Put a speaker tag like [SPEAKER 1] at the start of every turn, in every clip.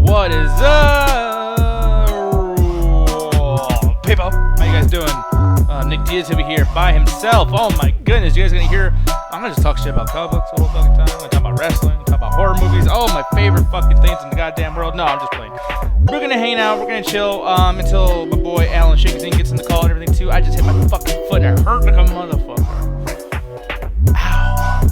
[SPEAKER 1] What is up, people? How you guys doing? Nick Diaz over here by himself. Oh my goodness, you guys gonna hear? I'm gonna just talk shit about comic books the whole fucking time. I'm gonna talk about wrestling, I'm gonna talk about horror movies. Oh, my favorite fucking things in the goddamn world. No, I'm just playing. We're gonna hang out, we're gonna chill until my boy Alan Shakesin gets in the call and everything too. I just hit my fucking foot and it hurt like a motherfucker. Ow.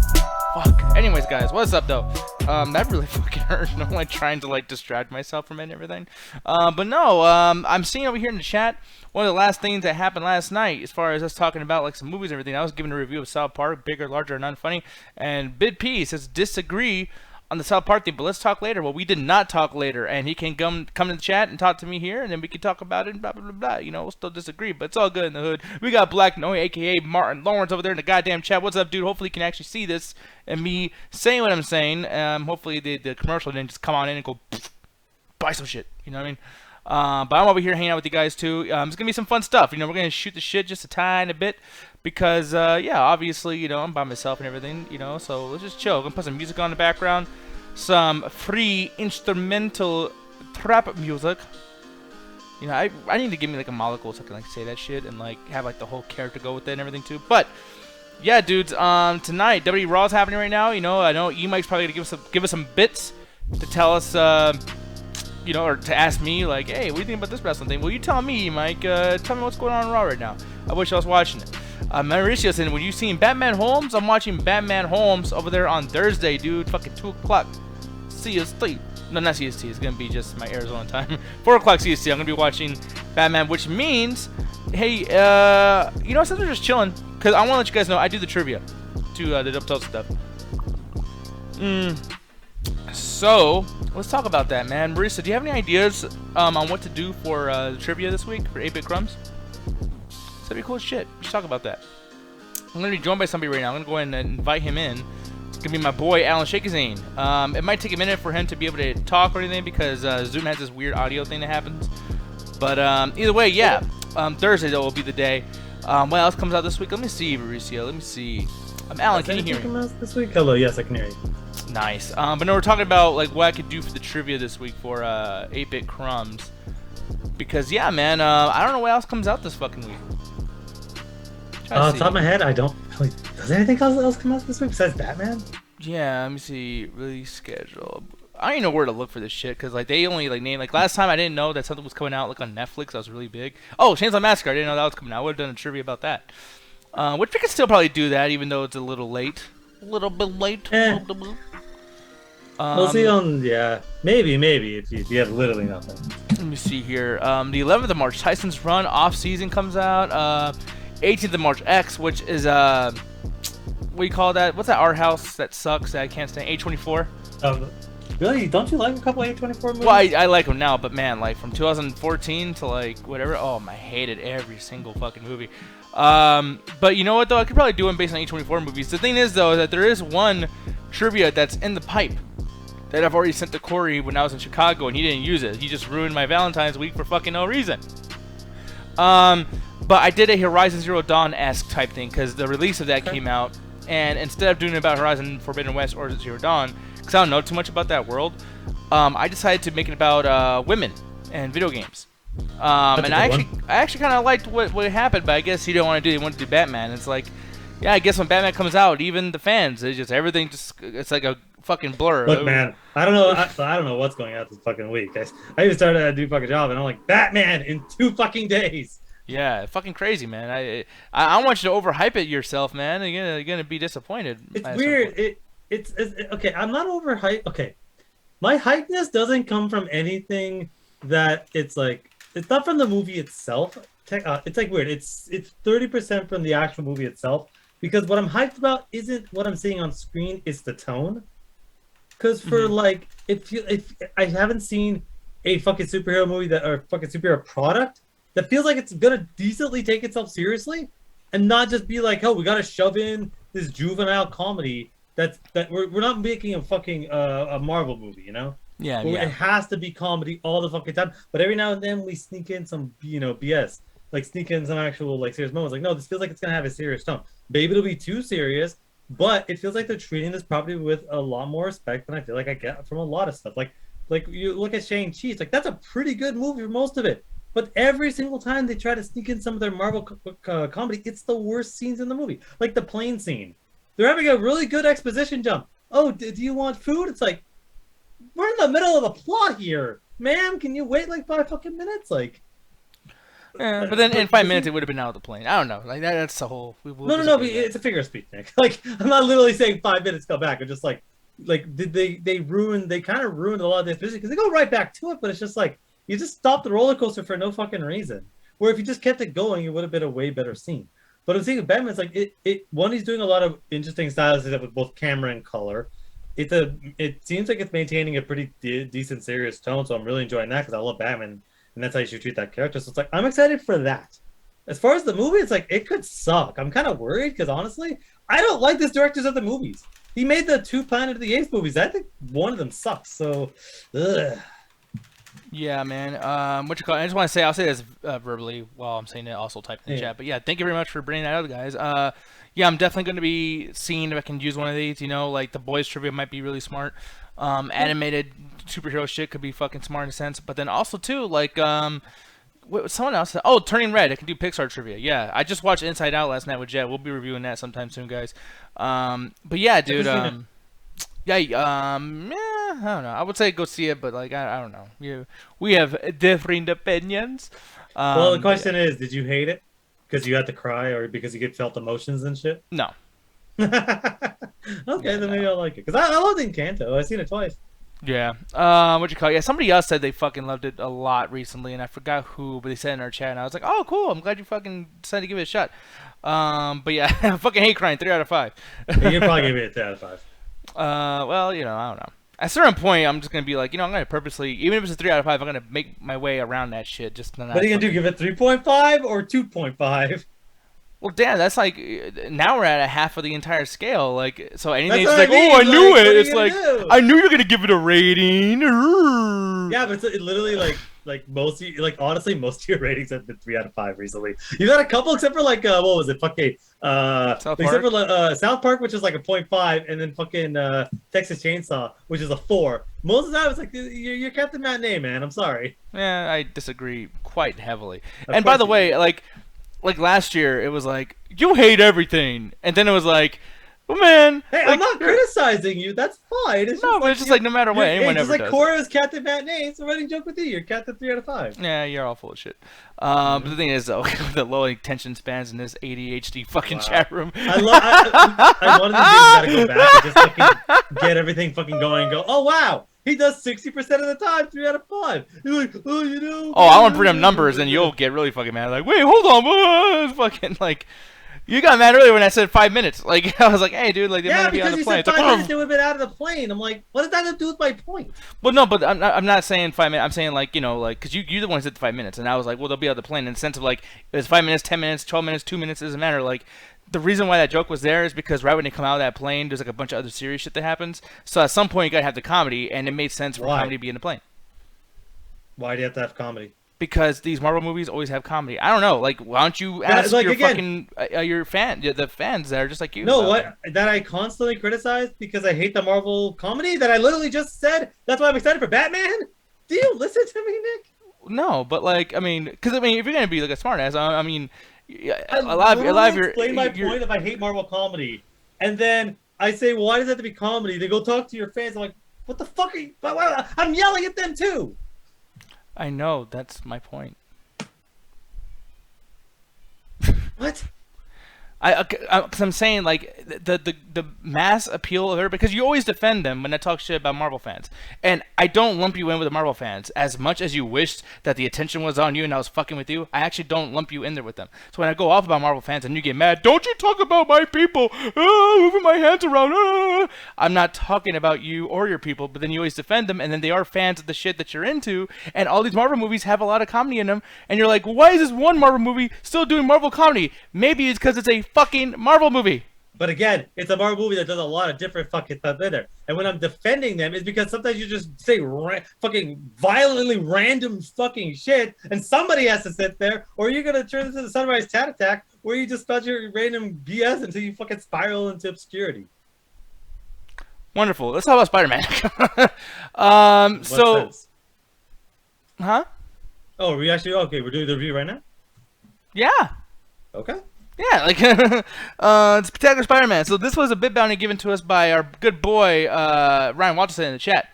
[SPEAKER 1] Fuck. Anyways, guys, what's up though? That really fucking hurt. I'm like trying to like distract myself from it and everything. But no, I'm seeing over here in the chat one of the last things that happened last night as far as us talking about like some movies and everything. I was giving a review of South Park, bigger, larger, and unfunny. And Big P says disagree on the South Park thing, but let's talk later. Well, we did not talk later, and he can come to the chat and talk to me here, and then we can talk about it and blah, blah, blah, blah. You know, we'll still disagree, but it's all good in the hood. We got Black Noe, a.k.a. Martin Lawrence, over there in the goddamn chat. What's up, dude? Hopefully you can actually see this and me saying what I'm saying. Hopefully the commercial didn't just come on in and go, buy some shit. You know what I mean? But I'm over here hanging out with you guys, too. It's going to be some fun stuff. You know, we're going to shoot the shit just a tiny bit. Because, yeah, obviously, you know, I'm by myself and everything, you know, so let's just chill. I'm going to put some music on in the background. Some free instrumental trap music. You know, I need to give me like a molecule so I can like say that shit and like have like the whole character go with it and everything too. But yeah, dudes, tonight WWE Raw is happening right now. You know, I know E-Mike's probably gonna give us some bits to tell us, you know, or to ask me like, hey, what do you think about this wrestling thing? Well, you tell me, Mike. Tell me what's going on in Raw right now. I wish I was watching it. Mauricio said, when you seen Batman Holmes? I'm watching Batman Holmes over there on Thursday, dude. Fucking 2 o'clock CST. No, not CST. It's going to be just my Arizona time. 4 o'clock CST. I'm going to be watching Batman, which means, hey, you know, since we're just chilling, because I want to let you guys know, I do the trivia to the Dub stuff. So, let's talk about that, man. Marissa, do you have any ideas on what to do for the trivia this week for 8-Bit Crumbs? That'd be cool as shit. Let's talk about that. I'm going to be joined by somebody right now. I'm going to go ahead and invite him in. It's going to be my boy, Alan Shakesin. It might take a minute for him to be able to talk or anything because Zoom has this weird audio thing that happens. But either way, yeah. Thursday, though, will be the day. What else comes out this week? Let me see, Mauricio. Let me see. Alan, can you hear me?
[SPEAKER 2] This week? Hello, yes, I can hear you.
[SPEAKER 1] Nice. But no, we're talking about like what I could do for the trivia this week for 8-Bit Crumbs. Because, yeah, man, I don't know what else comes out this fucking week.
[SPEAKER 2] Top of my head, I don't really. Does anything else come out this week besides Batman?
[SPEAKER 1] Yeah, let me see. Release schedule. I don't even know where to look for this shit because like they only like name like last time I didn't know that something was coming out like on Netflix. That was really big. Oh, Chainsaw Massacre. I didn't know that was coming out. I would have done a trivia about that. Which we could still probably do that even though it's a little late. A little bit late.
[SPEAKER 2] We'll see on maybe if you have literally nothing.
[SPEAKER 1] Let me see here. The 11th of March, Tyson's Run off season comes out. 18th of March, X, which is what do you call that? What's that art house that sucks that I can't stand? A24.
[SPEAKER 2] Really? Don't you like a couple A24 movies?
[SPEAKER 1] Well, I like them now, but man, like from 2014 to like whatever. Oh, I hated every single fucking movie. But you know what though? I could probably do one based on A24 movies. The thing is though, is that there is one trivia that's in the pipe that I've already sent to Corey when I was in Chicago, and he didn't use it. He just ruined my Valentine's week for fucking no reason. But I did a Horizon Zero Dawn-esque type thing because the release of that came out, and instead of doing it about Horizon Forbidden West or Zero Dawn, because I don't know too much about that world, I decided to make it about women and video games. And I actually kind of liked what happened, but I guess he didn't want to do. He wanted to do Batman. It's like, yeah, I guess when Batman comes out, even the fans, it's just everything it's like a fucking blur.
[SPEAKER 2] Look, man, I don't know. I don't know what's going out this fucking week. I even started to do fucking job, and I'm like, Batman in 2 fucking days.
[SPEAKER 1] Yeah, fucking crazy, man. I want you to overhype it yourself, man. You're gonna be disappointed.
[SPEAKER 2] It's weird. It's okay. I'm not overhyped. Okay, my hypeness doesn't come from anything that it's like. It's not from the movie itself. It's like weird. It's 30% from the actual movie itself. Because what I'm hyped about isn't what I'm seeing on screen. It's the tone. Because for like, if I haven't seen a fucking superhero movie or fucking superhero product that feels like it's gonna decently take itself seriously, and not just be like, oh, we gotta shove in this juvenile comedy that we're not making a fucking a Marvel movie, you know?
[SPEAKER 1] Yeah,
[SPEAKER 2] It has to be comedy all the fucking time. But every now and then we sneak in some BS. like sneak in some actual like serious moments. Like, no, this feels like it's gonna have a serious tone. Maybe it'll be too serious, but it feels like they're treating this property with a lot more respect than I feel like I get from a lot of stuff. Like you look at Shang-Chi, it's like that's a pretty good movie for most of it. But every single time they try to sneak in some of their Marvel comedy, it's the worst scenes in the movie. Like the plane scene. They're having a really good exposition jump. Oh, do you want food? It's like, we're in the middle of a plot here. Ma'am, can you wait like 5 fucking minutes? Like,
[SPEAKER 1] Yeah, but then in 5 minutes it would have been out of the plane. I don't know. Like that's the whole.
[SPEAKER 2] No. But it's a figure of speech, Nick. Like, I'm not literally saying 5 minutes go back. I'm just like did they ruin? They kind of ruined a lot of this business because they go right back to it. But it's just like you just stopped the roller coaster for no fucking reason. Where if you just kept it going, it would have been a way better scene. But I'm saying Batman's like one, he's doing a lot of interesting styles with both camera and color. It seems like it's maintaining a pretty decent serious tone, so I'm really enjoying that because I love Batman, and that's how you should treat that character. So it's like I'm excited for that. As far as the movie, it's like it could suck. I'm kind of worried because honestly, I don't like this directors of the movies. He made the 2 Planet of the Apes movies. I think one of them sucks. So, ugh.
[SPEAKER 1] Yeah, man. What you call it? I just want to say, I'll say this verbally while I'm saying it, also type in the chat. But yeah, thank you very much for bringing that up, guys. Yeah, I'm definitely going to be seeing if I can use one of these. You know, like the boys trivia might be really smart. Animated superhero shit could be fucking smart in a sense. But then also too, like someone else said, oh, Turning Red. I can do Pixar trivia. Yeah, I just watched Inside Out last night with Jet. We'll be reviewing that sometime soon, guys. But yeah, dude. Yeah, I don't know. I would say go see it, but like I don't know. We have different opinions.
[SPEAKER 2] Well, the question is, did you hate it because you had to cry or because you felt emotions and shit?
[SPEAKER 1] No.
[SPEAKER 2] Okay, then maybe I'll like it because I loved Encanto. I've seen it twice.
[SPEAKER 1] Yeah. What you call it? Yeah, somebody else said they fucking loved it a lot recently, and I forgot who, but they said in our chat, and I was like, oh, cool. I'm glad you fucking decided to give it a shot. But yeah, I fucking hate crying. 3 out of 5.
[SPEAKER 2] You probably give it a 3 out of 5.
[SPEAKER 1] Well, you know, I don't know. At a certain point, I'm just gonna be like, you know, I'm gonna purposely, even if it's a 3 out of 5, I'm gonna make my way around that shit. Just not.
[SPEAKER 2] What are you gonna do? Give it 3.5 or 2.5?
[SPEAKER 1] Well, damn, that's like now we're at a half of the entire scale. Like, so anything's
[SPEAKER 2] That's
[SPEAKER 1] like,
[SPEAKER 2] what I mean.
[SPEAKER 1] oh, I knew
[SPEAKER 2] Like,
[SPEAKER 1] it.
[SPEAKER 2] what are
[SPEAKER 1] It's
[SPEAKER 2] you
[SPEAKER 1] like
[SPEAKER 2] gonna do?
[SPEAKER 1] I knew you were gonna give it a rating.
[SPEAKER 2] Yeah, but it's literally like most honestly most of your ratings have been 3 out of 5 recently. You've had a couple except for like what was it? Fucking
[SPEAKER 1] South
[SPEAKER 2] except
[SPEAKER 1] Park?
[SPEAKER 2] for South Park, which is like a 0.5, and then fucking Texas Chainsaw, which is a 4. Most of the time it's like you're Captain Matinee, man. I'm sorry.
[SPEAKER 1] Yeah, I disagree quite heavily. And by the way, like last year, it was like you hate everything, and then it was like, oh man.
[SPEAKER 2] Hey,
[SPEAKER 1] like,
[SPEAKER 2] I'm not criticizing you. That's fine. It's
[SPEAKER 1] no, but it's just like no matter what, anyone
[SPEAKER 2] just
[SPEAKER 1] ever
[SPEAKER 2] like
[SPEAKER 1] does.
[SPEAKER 2] Cora was Captain Matinee. It's a running joke with you. You're Captain 3 out of 5.
[SPEAKER 1] Yeah, you're all full of shit. But the thing is, though, the low attention spans in this ADHD fucking chat room.
[SPEAKER 2] I wanted to gotta go back and just fucking get everything fucking going. And go, oh wow, he does 60% of the time, 3 out of 5. You're like, oh, you know.
[SPEAKER 1] Oh, I want to bring up numbers, and you'll get really fucking mad. Like, wait, hold on, it's fucking like. You got mad earlier when I said 5 minutes. Like, I was like, hey, dude, like, they might be on the plane.
[SPEAKER 2] Yeah, because you said 5 minutes, they would have been out of the plane. I'm like, what does that have to do with my point?
[SPEAKER 1] Well, no, but I'm not saying 5 minutes. I'm saying, like, you know, like, because you're the one who said the 5 minutes. And I was like, well, they'll be on the plane in the sense of, like, it's 5 minutes, 10 minutes, 12 minutes, 2 minutes, it doesn't matter. Like, the reason why that joke was there is because right when they come out of that plane, there's, like, a bunch of other serious shit that happens. So at some point, you got to have the comedy, and it made sense for comedy to be in the plane.
[SPEAKER 2] Why do you have to have comedy?
[SPEAKER 1] Because these Marvel movies always have comedy. I don't know. Like, why don't you ask your fucking the fans that are just like you?
[SPEAKER 2] No, what that I constantly criticize because I hate the Marvel comedy that I literally just said. That's why I'm excited for Batman. Do you listen to me, Nick?
[SPEAKER 1] No, but like, I mean, because if you're gonna be like a smartass, I mean,
[SPEAKER 2] a lot of your explain my point if I hate Marvel comedy, and then I say, well, why does it have to be comedy? They go talk to your fans. I'm like, what the fuck are you? I'm yelling at them too.
[SPEAKER 1] I know, that's my point.
[SPEAKER 2] What?
[SPEAKER 1] Because I'm saying, like, the mass appeal of her, because you always defend them when I talk shit about Marvel fans. And I don't lump you in with the Marvel fans. As much as you wished that the attention was on you and I was fucking with you, I actually don't lump you in there with them. So when I go off about Marvel fans and you get mad, don't you talk about my people, moving my hands around, I'm not talking about you or your people, but then you always defend them, and then they are fans of the shit that you're into, and all these Marvel movies have a lot of comedy in them, and you're like, why is this one Marvel movie still doing Marvel comedy? Maybe it's because it's a fucking Marvel movie.
[SPEAKER 2] But again, it's a Marvel movie that does a lot of different fucking stuff in there. And when I'm defending them, it's because sometimes you just say fucking violently random fucking shit, and somebody has to sit there, or you're gonna turn into the Sunrise Tat Attack, where you just start your random BS until you fucking spiral into obscurity.
[SPEAKER 1] Wonderful. Let's talk about Spider-Man. So,
[SPEAKER 2] Sense?
[SPEAKER 1] huh?
[SPEAKER 2] Oh, we actually okay. We're doing the review right now.
[SPEAKER 1] Yeah.
[SPEAKER 2] Okay.
[SPEAKER 1] Yeah, like it's Spectacular Spider-Man. So this was a bit bounty given to us by our good boy Ryan Walterson in the chat.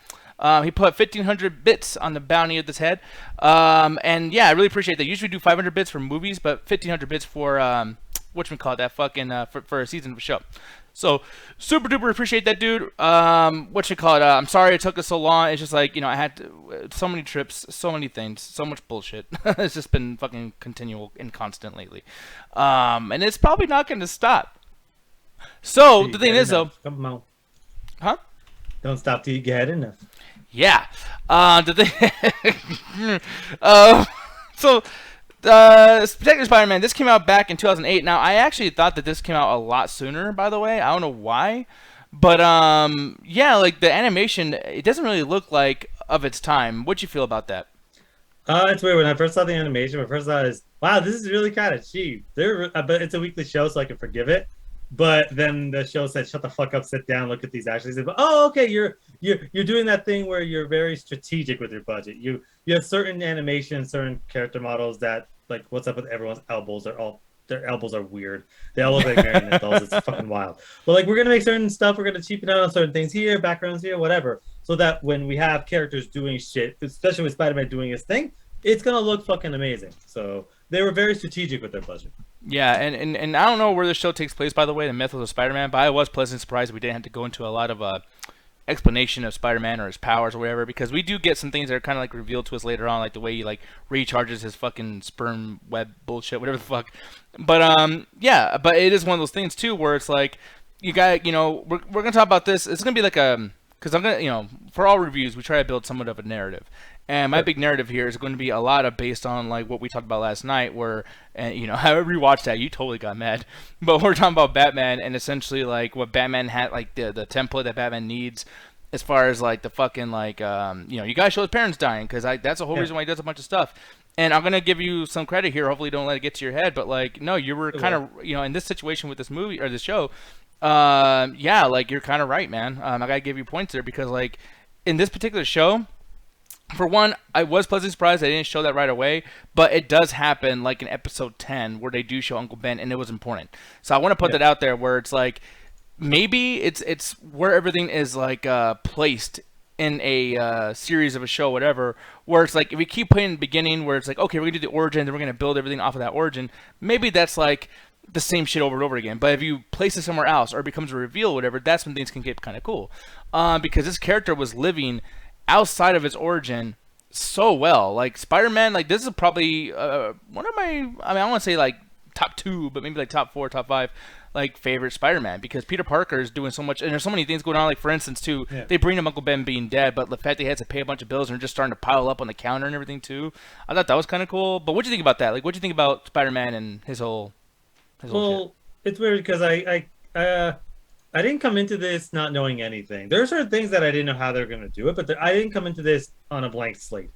[SPEAKER 1] He put 1,500 bits on the bounty of this head, and yeah, I really appreciate that. Usually we do 500 bits for movies, but 1,500 bits for whatchamacallit, that fucking for a season of a show. So super duper appreciate that, dude. I'm sorry it took us so long. It's just like, I had so many trips, so many things, so much bullshit. It's just been fucking continual and constant lately, and it's probably not going to stop. So the thing is, though,
[SPEAKER 2] come on,
[SPEAKER 1] huh?
[SPEAKER 2] Don't stop till you get enough.
[SPEAKER 1] Yeah. The thing. So. Spectacular Spider-Man, this came out back in 2008. Now, I actually thought that this came out a lot sooner, by the way. I don't know why. But, yeah, like, the animation, it doesn't really look like of its time. What'd you feel about that?
[SPEAKER 2] It's weird. When I first saw the animation, my first thought is, wow, this is really kind of cheap. But it's a weekly show, so I can forgive it. But then the show said, shut the fuck up, sit down, look at these actions. Said, oh, okay, you're doing that thing where you're very strategic with your budget. You have certain animations, certain character models that, like, what's up with everyone's elbows? Their elbows are weird. They all look like marionette dolls. It's fucking wild. But like, we're gonna make certain stuff. We're gonna cheapen out on certain things here, backgrounds here, whatever, so that when we have characters doing shit, especially with Spider-Man doing his thing, it's gonna look fucking amazing. So they were very strategic with their budget.
[SPEAKER 1] Yeah, and I don't know where the show takes place, by the way, the Mythos of Spider-Man, but I was pleasantly surprised we didn't have to go into a lot of explanation of Spider-Man or his powers or whatever, because we do get some things that are kind of like revealed to us later on, like the way he like recharges his fucking sperm web bullshit, whatever the fuck. But yeah, but it is one of those things too where it's like we're gonna talk about this. It's gonna be like because I'm gonna for all reviews we try to build somewhat of a narrative. And my big narrative here is going to be a lot of based on like what we talked about last night, where however you watched that, you totally got mad. But we're talking about Batman and essentially like what Batman had, like the template that Batman needs, as far as like the fucking like you gotta show his parents dying, because that's the whole reason why he does a bunch of stuff. And I'm gonna give you some credit here. Hopefully, don't let it get to your head. But like, no, you were kind of in this situation with this movie or this show. Yeah, like you're kind of right, man. I gotta give you points there because like in this particular show. For one, I was pleasantly surprised they didn't show that right away, but it does happen like in episode 10 where they do show Uncle Ben, and it was important. So I want to put that out there where it's like maybe it's where everything is like placed in a series of a show, whatever, where it's like if we keep putting the beginning where it's like, okay, we're going to do the origin, then we're going to build everything off of that origin, maybe that's like the same shit over and over again. But if you place it somewhere else or it becomes a reveal or whatever, that's when things can get kind of cool. Because this character was living outside of its origin so well. Like Spider-Man, like this is probably one of my, I want to say like top 2, but maybe like top 4, top 5 like favorite Spider-Man, because Peter Parker is doing so much, and there's so many things going on. Like for instance too, they bring up Uncle Ben being dead, but the fact they had to pay a bunch of bills and are just starting to pile up on the counter and everything too, I thought that was kind of cool. But what do you think about that? Like what do you think about Spider-Man and his whole shit?
[SPEAKER 2] It's weird because I didn't come into this not knowing anything. There are certain things that I didn't know how they're going to do it, but I didn't come into this on a blank slate.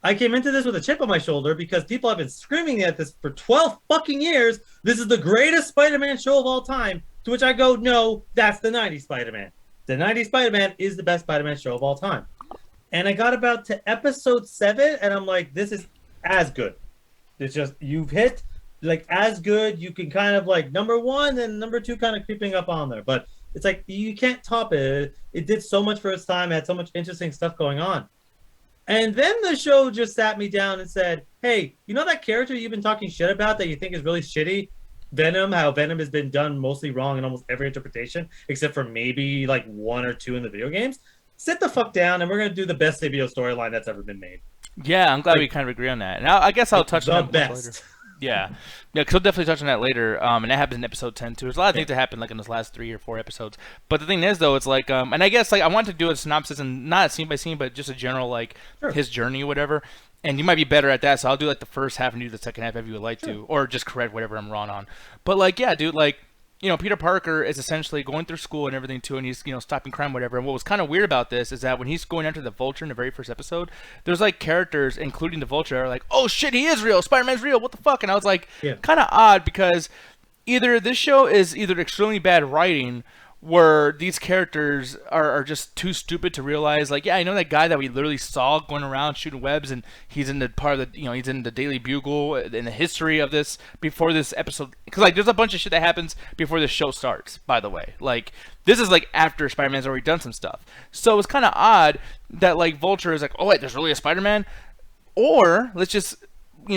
[SPEAKER 2] I came into this with a chip on my shoulder because people have been screaming at this for 12 fucking years. This is the greatest Spider-Man show of all time. To which I go, no, that's the 90s Spider-Man. The 90s Spider-Man is the best Spider-Man show of all time. And I got about to episode 7, and I'm like, this is as good. It's just, you've hit like as good. You can kind of like number 1 and number 2 kind of creeping up on there, but it's like you can't top it. It did so much for its time. It had so much interesting stuff going on. And then the show just sat me down and said, hey, you know that character you've been talking shit about that you think is really shitty? Venom, how Venom has been done mostly wrong in almost every interpretation, except for maybe like 1 or 2 in the video games. Sit the fuck down, and we're going to do the best CBO storyline that's ever been made.
[SPEAKER 1] Yeah, I'm glad we kind of agree on that. And I guess I'll touch on that later. Yeah, because we'll definitely touch on that later, and that happens in episode 10 too. There's a lot of things that happen like in those last 3 or 4 episodes. But the thing is, though, it's like, and I guess like I want to do a synopsis and not scene by scene, but just a general like his journey or whatever. And you might be better at that, so I'll do like the first half and do the second half if you would like to, or just correct whatever I'm wrong on. But like, yeah, dude, like Peter Parker is essentially going through school and everything too, and he's, stopping crime, whatever. And what was kind of weird about this is that when he's going after the Vulture in the very first episode, there's like characters, including the Vulture, are like, "Oh shit, he is real. Spider-Man's real. What the fuck?" And I was like,
[SPEAKER 2] Yeah.
[SPEAKER 1] kind of odd because either this show is either extremely bad writing where these characters are just too stupid to realize, like, yeah, I know that guy that we literally saw going around shooting webs, and he's in the part of the, he's in the Daily Bugle in the history of this before this episode, because like there's a bunch of shit that happens before this show starts, by the way. Like, this is like after Spider-Man's already done some stuff, so it's kind of odd that like Vulture is like, oh wait, there's really a Spider-Man, or let's just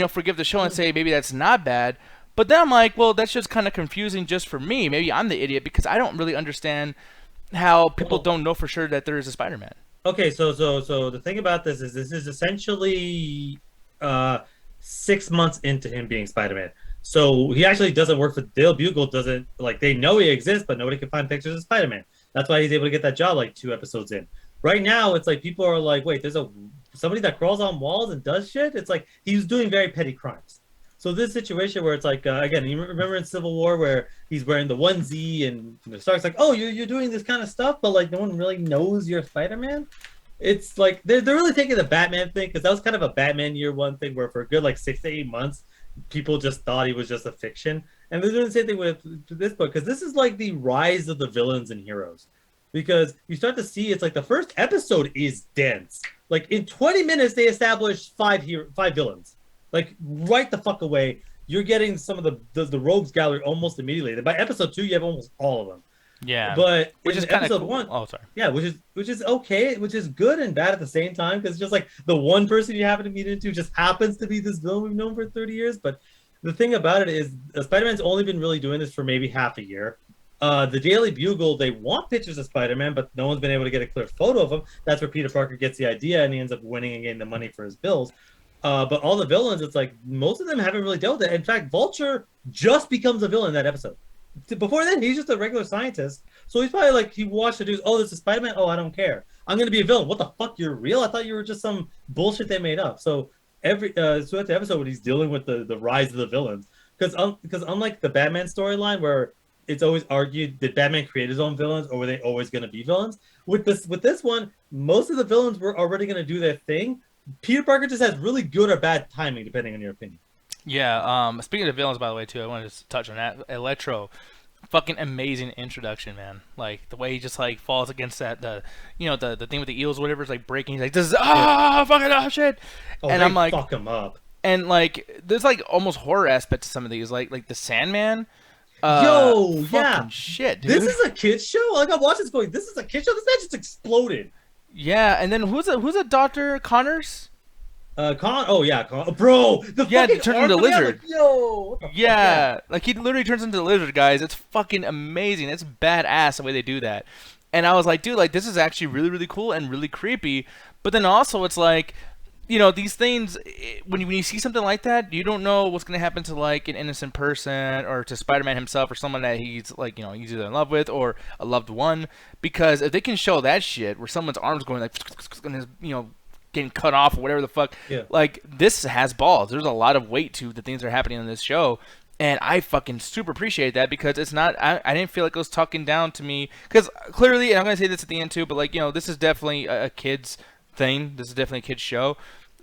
[SPEAKER 1] forgive the show and say maybe that's not bad. But then I'm like, well, that's just kind of confusing just for me. Maybe I'm the idiot because I don't really understand how people don't know for sure that there is a Spider-Man.
[SPEAKER 2] Okay, so the thing about this is essentially 6 months into him being Spider-Man. So he actually doesn't work for Dale Bugle. Doesn't like they know he exists, but nobody can find pictures of Spider-Man. That's why he's able to get that job like 2 episodes in. Right now, it's like people are like, wait, there's somebody that crawls on walls and does shit. It's like he's doing very petty crimes. So this situation where it's like, again, you remember in Civil War where he's wearing the onesie and Stark's like, oh, you're doing this kind of stuff, but like no one really knows you're Spider-Man. It's like they're really taking the Batman thing, because that was kind of a Batman year one thing where for a good like 6 to 8 months, people just thought he was just a fiction. And they're doing the same thing with this book, because this is like the rise of the villains and heroes. Because you start to see, it's like the first episode is dense. Like in 20 minutes, they established five villains. Like right the fuck away, you're getting some of the rogues gallery almost immediately. By episode 2, you have almost all of them.
[SPEAKER 1] Yeah,
[SPEAKER 2] but
[SPEAKER 1] which is
[SPEAKER 2] episode
[SPEAKER 1] cool.
[SPEAKER 2] 1,
[SPEAKER 1] oh sorry,
[SPEAKER 2] yeah, which is okay, which is good and bad at the same time, because it's just like the one person you happen to meet into just happens to be this villain we've known for 30 years. But the thing about it is, Spider-Man's only been really doing this for maybe half a year. The Daily Bugle, they want pictures of Spider-Man, but no one's been able to get a clear photo of him. That's where Peter Parker gets the idea, and he ends up winning and getting the money for his bills. But all the villains, it's like most of them haven't really dealt with it. In fact, Vulture just becomes a villain in that episode. Before then, he's just a regular scientist. So he's probably like, he watched the dudes, oh, this is Spider-Man? Oh, I don't care. I'm going to be a villain. What the fuck? You're real? I thought you were just some bullshit they made up. So so at the episode when he's dealing with the rise of the villains, because unlike the Batman storyline where it's always argued, did Batman create his own villains or were they always going to be villains? With this one, most of the villains were already going to do their thing. Peter Parker just has really good or bad timing, depending on your opinion.
[SPEAKER 1] Yeah. Speaking of villains, by the way, too, I wanted to touch on that. Electro, fucking amazing introduction, man. Like the way he just like falls against the thing with the eels, whatever. It's like breaking. He's like, "This is fucking shit,"
[SPEAKER 2] Oh,
[SPEAKER 1] and I'm like,
[SPEAKER 2] fuck him up.
[SPEAKER 1] And like, there's like almost horror aspect to some of these, like the Sandman.
[SPEAKER 2] Yo, yeah,
[SPEAKER 1] shit, dude.
[SPEAKER 2] This is a kid's show. Like I'm watching this going, this is a kid's show. This man just exploded.
[SPEAKER 1] Yeah, and then who's a Dr. Connors?
[SPEAKER 2] Bro, the
[SPEAKER 1] yeah,
[SPEAKER 2] fucking
[SPEAKER 1] he turns into lizard.
[SPEAKER 2] Like, yo,
[SPEAKER 1] yeah, like he literally turns into the lizard, guys. It's fucking amazing. It's badass the way they do that. And I was like, dude, like this is actually really, really cool and really creepy. But then also, it's like, these things, when you see something like that, you don't know what's going to happen to like an innocent person or to Spider-Man himself or someone that he's like, he's either in love with or a loved one. Because if they can show that shit where someone's arms going like, and his, getting cut off or whatever the fuck,
[SPEAKER 2] yeah.
[SPEAKER 1] Like this has balls. There's a lot of weight to the things that are happening in this show. And I fucking super appreciate that because it's not, I didn't feel like it was talking down to me. Because clearly, and I'm going to say this at the end too, but like, this is definitely a kid's thing. This is definitely a kid's show.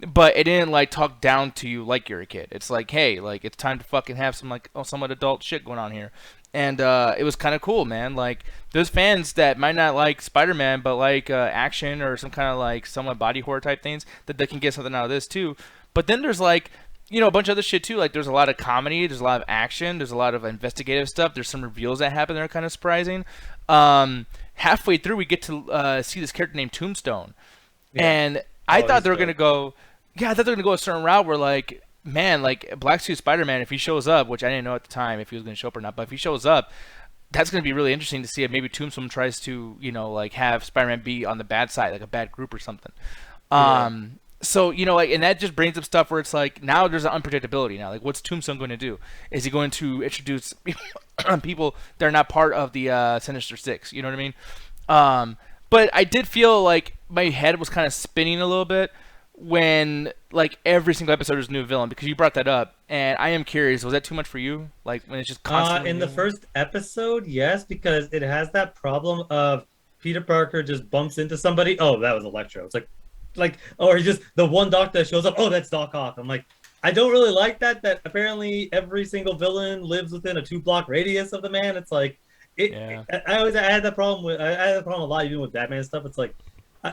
[SPEAKER 1] But it didn't like talk down to you like you're a kid. It's like, hey, like it's time to fucking have some like somewhat adult shit going on here. And it was kind of cool, man. Like there's fans that might not like Spider-Man, but like action or some kind of like somewhat body horror type things that they can get something out of this too. But then there's like, a bunch of other shit too. Like there's a lot of comedy, there's a lot of action, there's a lot of investigative stuff. There's some reveals that happen that are kind of surprising. Halfway through, we get to see this character named Tombstone, and I thought they were gonna go. Yeah, I thought they were gonna go a certain route where like, man, like Black Suit Spider-Man, if he shows up, which I didn't know at the time if he was gonna show up or not, but if he shows up, that's gonna be really interesting to see if maybe Tombstone tries to, like have Spider-Man be on the bad side, like a bad group or something. So, like, and that just brings up stuff where it's like, now there's an unpredictability now. Like, what's Tombstone going to do? Is he going to introduce people that are not part of the Sinister Six? You know what I mean? But I did feel like my head was kind of spinning a little bit when like every single episode is a new villain, because you brought that up, and I am curious, was that too much for you? Like when it's just constantly
[SPEAKER 2] In the
[SPEAKER 1] new?
[SPEAKER 2] first episode, yes, because it has that problem of Peter Parker just bumps into somebody. Oh, that was Electro. It's like, or just the one doctor that shows up. Oh, that's Doc Ock. I'm like, I don't really like that. That apparently every single villain lives within a 2 block radius of the man. It's like,
[SPEAKER 1] Yeah.
[SPEAKER 2] I had that problem with. I had that problem a lot even with Batman stuff. It's like,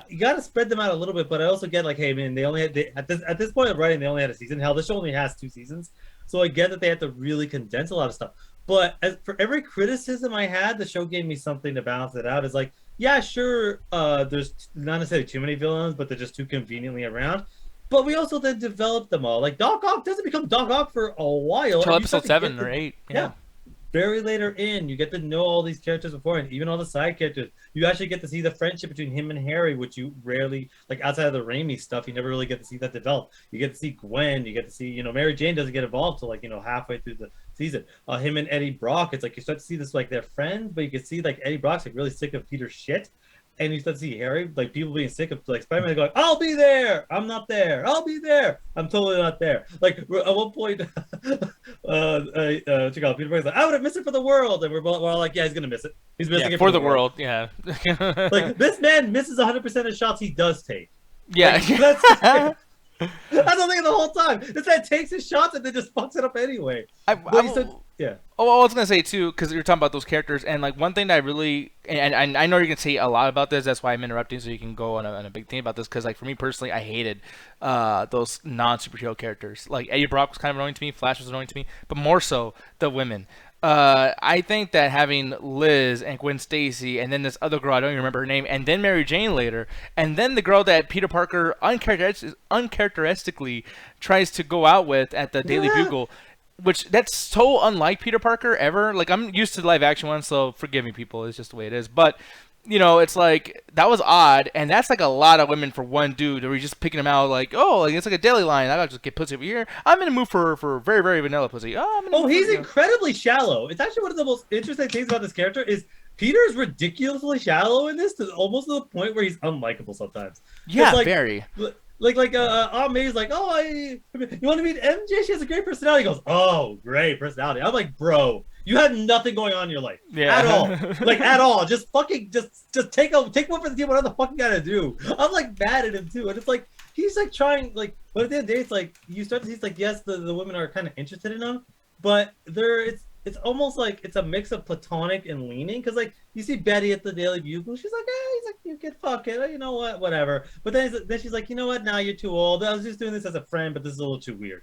[SPEAKER 2] you got to spread them out a little bit, but I also get like, hey man, they only had at this point of writing, they only had a season. Hell, this show only has 2 seasons, so I get that they had to really condense a lot of stuff. But for every criticism I had, the show gave me something to balance it out. Is like, yeah, sure, there's not necessarily too many villains, but they're just too conveniently around. But we also then developed them all. Like Doc Ock doesn't become Doc Ock for a while
[SPEAKER 1] Until
[SPEAKER 2] and you
[SPEAKER 1] episode
[SPEAKER 2] start to get
[SPEAKER 1] 7 or 8.
[SPEAKER 2] yeah,
[SPEAKER 1] Yeah.
[SPEAKER 2] very later in, you get to know all these characters before, and even all the side characters. You actually get to see the friendship between him and Harry, which you rarely, like outside of the Raimi stuff, you never really get to see that develop. You get to see Gwen, you get to see, Mary Jane doesn't get involved till like, halfway through the season. Him and Eddie Brock, it's like you start to see this like they're friends, but you can see like Eddie Brock's like really sick of Peter's shit. And you start to see Harry, like people being sick of like Spider-Man going, I'll be there. I'm not there. I'll be there. I'm totally not there. Like at one point, Peter Parker's like, I would have missed it for the world. And we're all like, yeah, he's going to miss it. He's missing
[SPEAKER 1] Yeah,
[SPEAKER 2] it
[SPEAKER 1] for the world. Yeah.
[SPEAKER 2] Like this man misses 100% of shots he does take.
[SPEAKER 1] Yeah.
[SPEAKER 2] Like, that's the thing the whole time. This man takes his shots and then just fucks it up anyway. But he said, yeah.
[SPEAKER 1] Oh, I was gonna say too, because you're talking about those characters, and like one thing that I really, and I know you're gonna say a lot about this. That's why I'm interrupting, so you can go on a big thing about this. Because like for me personally, I hated those non-superhero characters. Like Eddie Brock was kind of annoying to me, Flash was annoying to me, but more so the women. I think that having Liz and Gwen Stacy, and then this other girl, I don't even remember her name, and then Mary Jane later, and then the girl that Peter Parker uncharacteristically tries to go out with at the Daily Bugle, which that's so unlike Peter Parker ever. Like I'm used to the live action ones, so forgive me, people. It's just the way it is. But it's like that was odd, and that's like a lot of women for one dude. Or we just picking them out like, oh, like it's like a daily line. I gotta just get pussy over here. I'm in a mood for very very vanilla pussy.
[SPEAKER 2] He's incredibly shallow. It's actually one of the most interesting things about this character is Peter is ridiculously shallow in this, to almost to the point where he's unlikable sometimes.
[SPEAKER 1] Yeah,
[SPEAKER 2] like,
[SPEAKER 1] very.
[SPEAKER 2] Aunt May's like, you want to meet MJ? She has a great personality. He goes, oh, great personality. I'm like, bro, you had nothing going on in your life at all, like at all. Just fucking, just take one for the team. Whatever the fuck you gotta do. I'm like mad at him too, and it's like he's like trying, like, but at the end of the day, it's like you start to see, it's like yes, the women are kind of interested in him, but it's almost like it's a mix of platonic and leaning, because like you see Betty at the Daily Bugle, she's like, he's like, you can fuck it, you know what, whatever. But then she's like, you know what, now you're too old. I was just doing this as a friend, but this is a little too weird.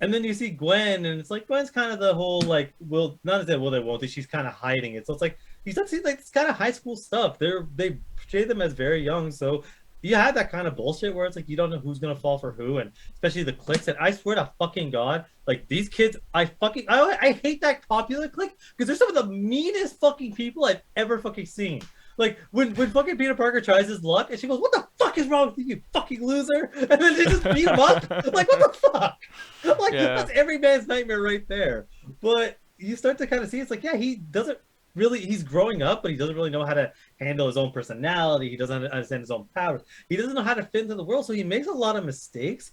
[SPEAKER 2] And then you see Gwen, and it's like Gwen's kind of the whole like, well, not that will they won't they, she's kind of hiding it. So it's like you start to see like it's kind of high school stuff. They portray them as very young, so you have that kind of bullshit where it's like you don't know who's gonna fall for who, and especially the cliques. And I swear to fucking God, like these kids, I hate that popular clique because they're some of the meanest fucking people I've ever fucking seen. Like when fucking Peter Parker tries his luck and she goes, "What the fuck is wrong with you, you fucking loser?" And then they just beat him up. Like what the fuck? Like that's every man's nightmare right there. But you start to kind of see it's like, yeah, he doesn't really, he's growing up, but he doesn't really know how to handle his own personality. He doesn't understand his own powers. He doesn't know how to fit into the world, so he makes a lot of mistakes.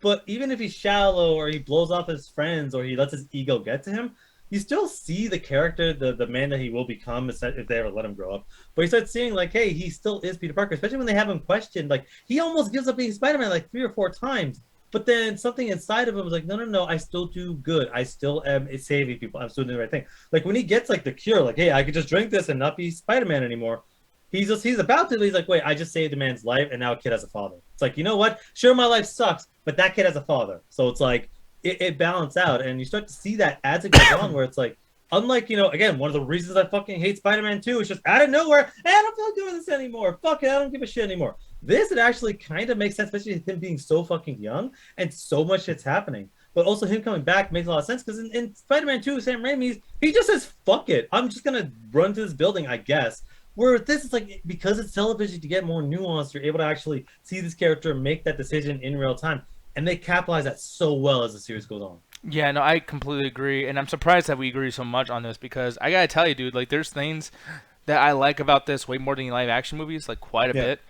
[SPEAKER 2] But even if he's shallow or he blows off his friends or he lets his ego get to him, you still see the character, the man that he will become if they ever let him grow up. But you start seeing like, hey, he still is Peter Parker, especially when they have him questioned. Like he almost gives up being Spider-Man like 3 or 4 times. But then something inside of him was like, no, I still do good. I still am saving people. I'm still doing the right thing. Like when he gets like the cure, like, hey, I could just drink this and not be Spider-Man anymore. He's about to, he's like, wait, I just saved a man's life and now a kid has a father. It's like, you know what? Sure, my life sucks, but that kid has a father. So it's like, it balanced out. And you start to see that as it goes on where it's like, unlike, again, one of the reasons I fucking hate Spider-Man 2 is just out of nowhere, hey, I don't feel like doing this anymore. Fuck it, I don't give a shit anymore. This, it actually kind of makes sense, especially him being so fucking young and so much shit's happening. But also him coming back makes a lot of sense because in Spider-Man 2, Sam Raimi's, he just says, fuck it. I'm just going to run to this building, I guess. Where this is like, because it's television, to get more nuance, you're able to actually see this character make that decision in real time. And they capitalize that so well as the series goes on.
[SPEAKER 1] Yeah, no, I completely agree. And I'm surprised that we agree so much on this because I got to tell you, dude, like there's things that I like about this way more than live action movies, like quite a bit.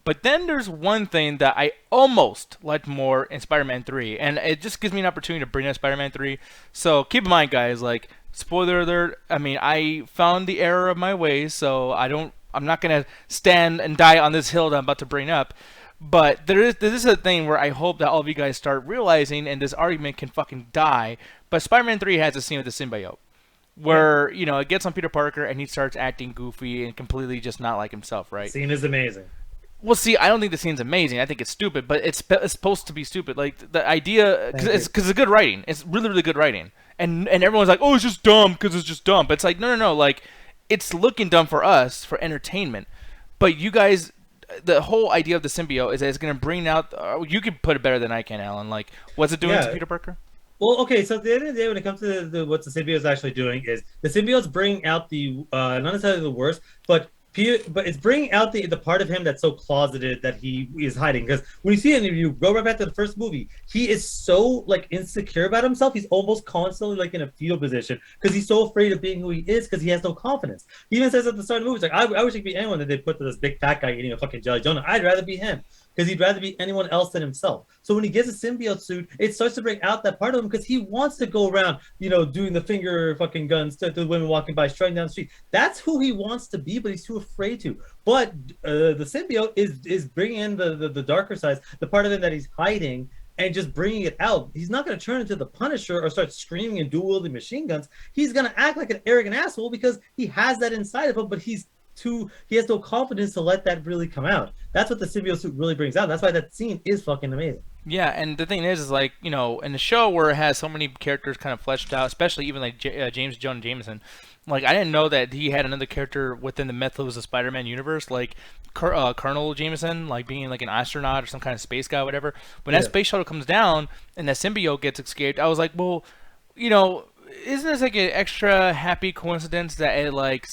[SPEAKER 1] But then there's one thing that I almost liked more in Spider-Man 3, and it just gives me an opportunity to bring up Spider-Man 3. So keep in mind, guys, like, spoiler alert, I mean, I found the error of my ways, so I'm not gonna stand and die on this hill that I'm about to bring up. But this is a thing where I hope that all of you guys start realizing, and this argument can fucking die. But Spider-Man 3 has a scene with the symbiote
[SPEAKER 2] Yeah.
[SPEAKER 1] where it gets on Peter Parker and he starts acting goofy and completely just not like himself, right?
[SPEAKER 2] Scene is amazing.
[SPEAKER 1] Well, see, I don't think the scene's amazing. I think it's stupid, but it's supposed to be stupid. Like the idea, because
[SPEAKER 2] Thank you.
[SPEAKER 1] it's good writing. It's really really good writing, and everyone's like, oh, it's just dumb because it's just dumb. But it's like, no, no, no. Like, it's looking dumb for us for entertainment, but you guys, the whole idea of the symbiote is that it's gonna bring out. You could put it better than I can, Alan. Like, what's it doing to
[SPEAKER 2] Yeah.
[SPEAKER 1] Peter Parker?
[SPEAKER 2] Well, okay. So at the end of the day, when it comes to what the symbiote's actually doing, is the symbiote's bringing out the not necessarily the worst, but but it's bringing out the part of him that's so closeted that he is hiding. Because when you see it, if you go right back to the first movie, he is so like insecure about himself. He's almost constantly like in a fetal position because he's so afraid of being who he is because he has no confidence. He even says at the start of the movie, he's like, I wish I could be anyone that they put to this big fat guy eating a fucking jelly donut. I'd rather be him because he'd rather be anyone else than himself. So when he gets a symbiote suit, it starts to bring out that part of him because he wants to go around, doing the finger fucking guns to the women walking by, striding down the street. That's who he wants to be, but he's too afraid to. But the symbiote is bringing in the darker sides, the part of him that he's hiding, and just bringing it out. He's not going to turn into the Punisher or start screaming and dual wielding machine guns. He's going to act like an arrogant asshole because he has that inside of him, but he has no confidence to let that really come out. That's what the symbiote suit really brings out. That's why that scene is fucking amazing.
[SPEAKER 1] Yeah, and the thing is like, in the show where it has so many characters kind of fleshed out, especially even like James Jonah Jameson, like I didn't know that he had another character within the Mythos of Spider-Man universe, like Colonel Jameson, like being like an astronaut or some kind of space guy, or whatever. When that
[SPEAKER 2] Yeah.
[SPEAKER 1] space shuttle comes down and that symbiote gets escaped, I was like, well, you know, isn't this like an extra happy coincidence that it like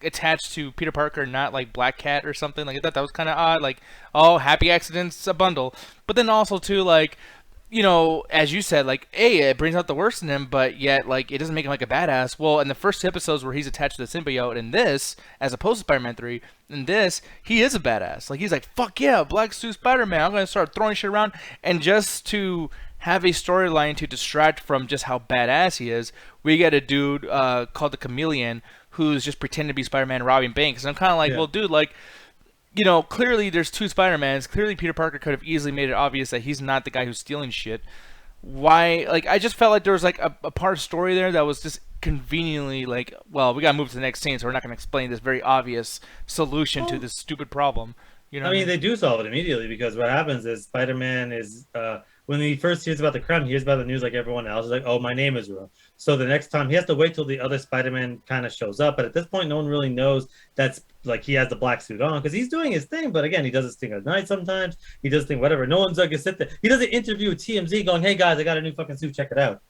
[SPEAKER 1] attached to Peter Parker, not like Black Cat or something like that? That was kind of odd. Like, oh, happy accidents, a bundle. But then also too, like, as you said, like, it brings out the worst in him, but yet, like, it doesn't make him like a badass. Well, in the first two episodes where he's attached to the symbiote, in this, as opposed to Spider-Man 3, in this, he is a badass. Like, he's like, fuck yeah, Black Suit Spider-Man, I'm gonna start throwing shit around, and just to have a storyline to distract from just how badass he is, we get a dude called the Chameleon who's just pretending to be Spider-Man robbing banks. And I'm kind of like,
[SPEAKER 2] Yeah.
[SPEAKER 1] well, dude, like, clearly there's two Spider-Mans. Clearly Peter Parker could have easily made it obvious that he's not the guy who's stealing shit. Why? Like, I just felt like there was like a part of story there that was just conveniently like, well, we gotta move to the next scene, so we're not gonna explain this very obvious solution to
[SPEAKER 2] Well,
[SPEAKER 1] this stupid problem. You know
[SPEAKER 2] I
[SPEAKER 1] what I
[SPEAKER 2] mean,
[SPEAKER 1] mean?
[SPEAKER 2] they do solve it immediately because what happens is Spider-Man is when he first hears about the crime, he hears about the news like everyone else. He's like, "Oh, my name is ruined." So the next time he has to wait till the other Spider-Man kind of shows up. But at this point, no one really knows that's like he has the black suit on because he's doing his thing. But again, he does his thing at night sometimes. He does thing whatever. No one's like gonna sit there. He does an interview with TMZ going, "Hey guys, I got a new fucking suit. Check it out."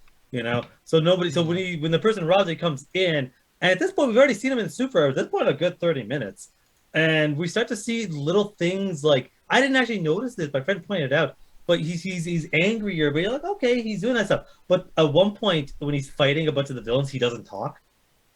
[SPEAKER 2] So nobody. So when the person Roger comes in, and at this point we've already seen him in the suit for at this point a good 30 minutes. And we start to see little things like I didn't actually notice this. My friend pointed out, but he's angrier. But you're like, okay, he's doing that stuff. But at one point, when he's fighting a bunch of the villains, he doesn't talk.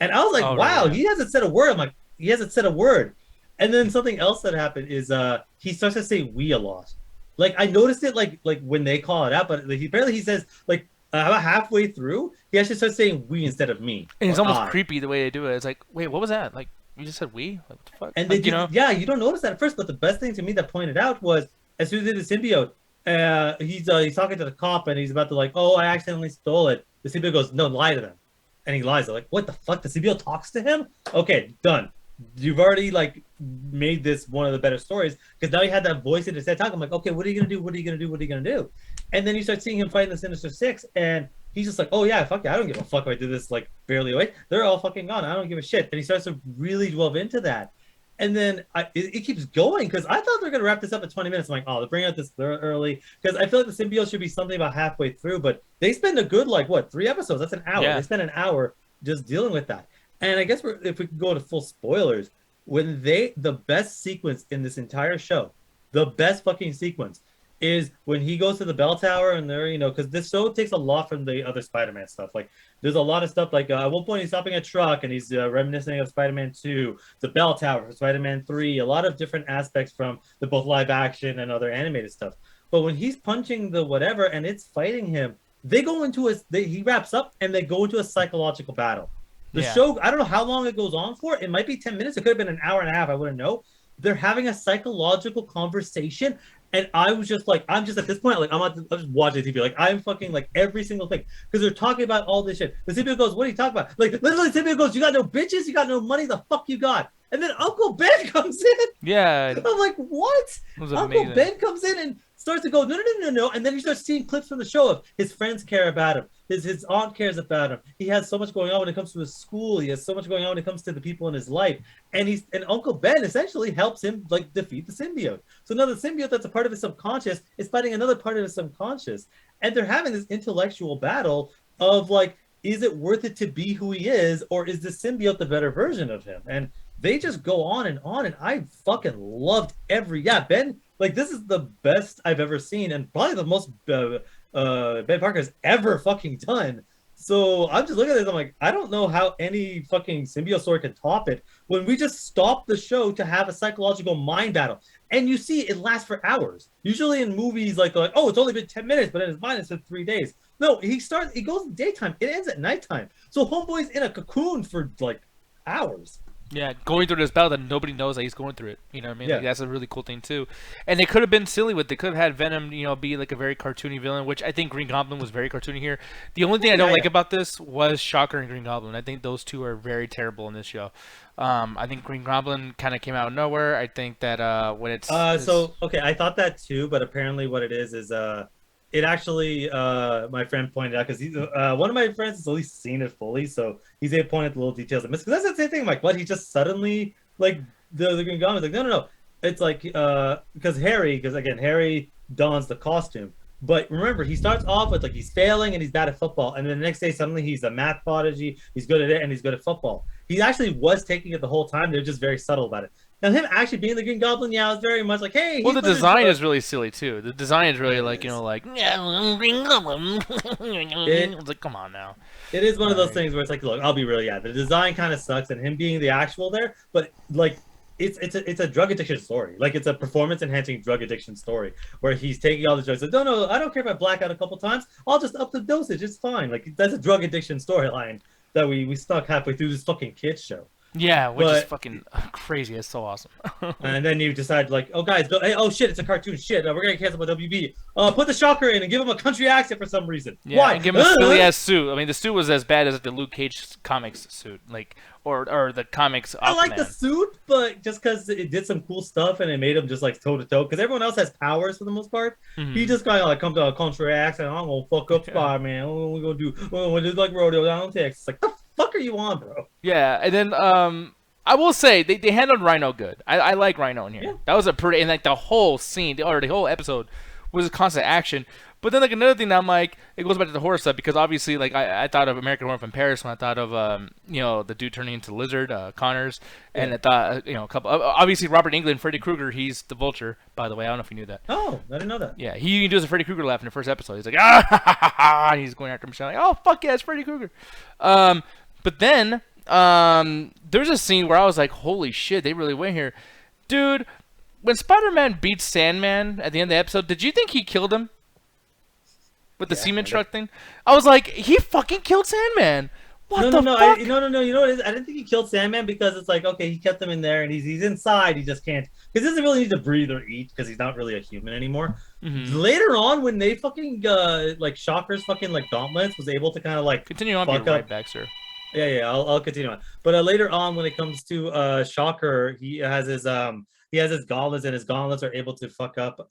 [SPEAKER 2] And I was like,
[SPEAKER 1] Oh,
[SPEAKER 2] wow,
[SPEAKER 1] right, yeah.
[SPEAKER 2] he hasn't said a word. I'm like, he hasn't said a word. And then something else that happened is he starts to say we a lot. Like I noticed it like when they call it out, but like, he says like about halfway through, he actually starts saying we instead of me
[SPEAKER 1] And it's
[SPEAKER 2] or
[SPEAKER 1] almost
[SPEAKER 2] I.
[SPEAKER 1] creepy the way they do it. It's like, wait, what was that? Like, you just said we? Like, what the fuck?
[SPEAKER 2] And they
[SPEAKER 1] Like,
[SPEAKER 2] did, yeah, you don't notice that at first, but the best thing to me that pointed out was as soon as they did the symbiote, he's talking to the cop and he's about to like, oh, I accidentally stole it. The symbiote goes, no, lie to them, and he lies. They're like, what the fuck? The symbiote talks to him? Okay, done. You've already like made this one of the better stories because now you had that voice in his head talking. I'm like, okay, what are you gonna do? What are you gonna do? What are you gonna do? And then you start seeing him fighting the Sinister Six, and he's just like, oh yeah, fuck yeah, I don't give a fuck if I did this like barely away. They're all fucking gone. I don't give a shit. And he starts to really delve into that. And then it keeps going because I thought they're going to wrap this up at 20 minutes. I'm like, oh, they're bringing out this early because I feel like the symbiote should be something about halfway through, but they spend a good, like, what, 3 episodes? That's an hour.
[SPEAKER 1] Yeah.
[SPEAKER 2] They spend an hour just dealing with that. And I guess if we could go to full spoilers, the best sequence in this entire show, the best fucking sequence is when he goes to the bell tower and they're, because this show takes a lot from the other Spider-Man stuff. Like, there's a lot of stuff like at one point he's stopping a truck and he's reminiscing of Spider-Man 2, the bell tower for Spider-Man 3, a lot of different aspects from the both live action and other animated stuff. But when he's punching the whatever and it's fighting him, they go into he wraps up and they go into a psychological battle. The
[SPEAKER 1] Yeah.
[SPEAKER 2] show, I don't know how long it goes on for. It might be 10 minutes. It could have been an hour and a half. I wouldn't know. They're having a psychological conversation. And I was just like, I'm just at this point, like, I'm just watching TV. Like, I'm fucking like every single thing. Because they're talking about all this shit. The symbiote goes, what are you talking about? Like, literally, the symbiote goes, you got no bitches? You got no money? The fuck you got? And then Uncle Ben comes in.
[SPEAKER 1] Yeah.
[SPEAKER 2] I'm like, what?
[SPEAKER 1] It was
[SPEAKER 2] Uncle
[SPEAKER 1] amazing.
[SPEAKER 2] Ben comes in and starts to go, no. And then you start seeing clips from the show of his friends care about him. His aunt cares about him. He has so much going on when it comes to his school. He has so much going on when it comes to the people in his life. And Uncle Ben essentially helps him like defeat the symbiote. So now the symbiote that's a part of his subconscious is fighting another part of his subconscious. And they're having this intellectual battle of like, is it worth it to be who he is, or is the symbiote the better version of him? And they just go on, and I fucking loved Ben, like, this is the best I've ever seen, and probably the most Ben Parker's ever fucking done. So I'm just looking at this, I'm like, I don't know how any fucking symbiote story can top it when we just stop the show to have a psychological mind battle. And you see it lasts for hours. Usually in movies, like oh, it's only been 10 minutes, but in his mind it's been 3 days. No, he goes in daytime, it ends at nighttime. So Homeboy's in a cocoon for like hours.
[SPEAKER 1] Yeah, going through this battle that nobody knows that he's going through it. You know what I mean?
[SPEAKER 2] Yeah.
[SPEAKER 1] Like, that's a really cool thing too. And they could have been silly with it. They could have had Venom, be like a very cartoony villain, which I think Green Goblin was very cartoony here. The only thing I don't like about this was Shocker and Green Goblin. I think those two are very terrible in this show. I think Green Goblin kind of came out of nowhere. I think that when it's
[SPEAKER 2] so okay, I thought that too, but apparently what it is it actually my friend pointed out because he's one of my friends has at least seen it fully, so he's able to point at the little details I missed. Because that's the same thing. I'm like, what? He just suddenly like the Green Goblin's like, no. It's like because Harry dons the costume. But remember, he starts off with like he's failing and he's bad at football, and then the next day suddenly he's a math prodigy, he's good at it, and he's good at football. He actually was taking it the whole time. They're just very subtle about it. Now him actually being the Green Goblin, yeah, I was very much like, hey.
[SPEAKER 1] Well, the design is really silly too. The design is really like yeah, Green Goblin. It's like, come on now.
[SPEAKER 2] It is one of those things where it's like, look, I'll be real, yeah, the design kind of sucks, and him being the actual there, but like. It's a drug addiction story. Like, it's a performance enhancing drug addiction story where he's taking all the drugs. Like, no, I don't care if I black out a couple times. I'll just up the dosage. It's fine. Like, that's a drug addiction storyline that we stuck halfway through this fucking kids show.
[SPEAKER 1] Yeah, which is fucking crazy. It's so awesome.
[SPEAKER 2] And then you decide, like, oh, guys, hey, oh, shit, it's a cartoon. Shit, we're going to cancel my WB. Put the Shocker in and give him a country accent for some reason.
[SPEAKER 1] Yeah,
[SPEAKER 2] why?
[SPEAKER 1] and give him a silly-ass suit. I mean, the suit was as bad as the Luke Cage comics suit. Like, or the comics
[SPEAKER 2] I like
[SPEAKER 1] Aquaman.
[SPEAKER 2] the suit, but just because it did some cool stuff and it made him just, like, toe-to-toe. Because everyone else has powers for the most part.
[SPEAKER 1] Mm-hmm.
[SPEAKER 2] He just kind of, like, comes to a country accent. I'm going to fuck up Spider-Man. We're going to do like rodeo down in Texas. Like, the fuck are you on, bro?
[SPEAKER 1] Yeah, and then, I will say they handled Rhino good. I like Rhino in here.
[SPEAKER 2] Yeah.
[SPEAKER 1] That was a pretty, and like the whole scene or the whole episode was a constant action. But then like another thing, I'm like, it goes back to the horror stuff because obviously like I thought of American Horror from Paris when I thought of the dude turning into Lizard, Connors, and I thought a couple obviously Robert Englund, Freddy Krueger, he's the Vulture, by the way. I don't know if you knew that.
[SPEAKER 2] Oh, I didn't know that.
[SPEAKER 1] Yeah, he does a Freddy Krueger laugh in the first episode. He's like ah ha, ha, ha, ha, and he's going after Michelle. Like, oh fuck yeah, it's Freddy Krueger. But then there's a scene where I was like, holy shit, they really went here, dude. When Spider-Man beats Sandman at the end of the episode, did you think he killed him? With the cement truck thing, I was like, he fucking killed Sandman. What the fuck?
[SPEAKER 2] No. You know what it is? I didn't think he killed Sandman because it's like, okay, he kept him in there and he's inside. He just can't because he doesn't really need to breathe or eat because he's not really a human anymore. Mm-hmm. Later on, when they fucking like Shocker's fucking like gauntlets was able to kind of like
[SPEAKER 1] continue on. Be right back, sir.
[SPEAKER 2] Yeah. I'll continue on. But later on, when it comes to Shocker, he has his gauntlets and his gauntlets are able to fuck up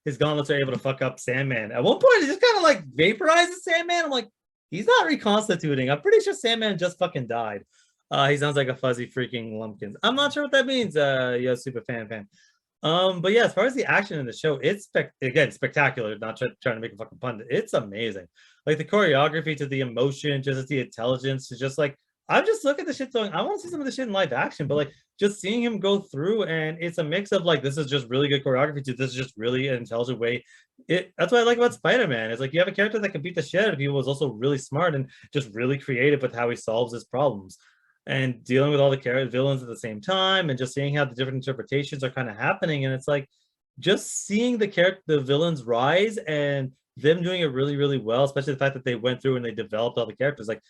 [SPEAKER 2] His gauntlets are able to fuck up Sandman. At one point, it just kind of like vaporizes Sandman. I'm like, he's not reconstituting. I'm pretty sure Sandman just fucking died. He sounds like a fuzzy freaking lumpkins. I'm not sure what that means. You're a super fan. But yeah, as far as the action in the show, it's spectacular. Not trying to make a fucking pun. It's amazing. Like the choreography to the emotion, just the intelligence, to just like I'm just looking at the shit going, I want to see some of the shit in live action, but like just seeing him go through and it's a mix of like this is just really good choreography to this is just really an intelligent way. That's what I like about Spider-Man. It's like you have a character that can beat the shit out of people, is also really smart and just really creative with how he solves his problems. And dealing with all the character villains at the same time and just seeing how the different interpretations are kind of happening. And it's like just seeing the villains rise and them doing it really, really well, especially the fact that they went through and they developed all the characters. Like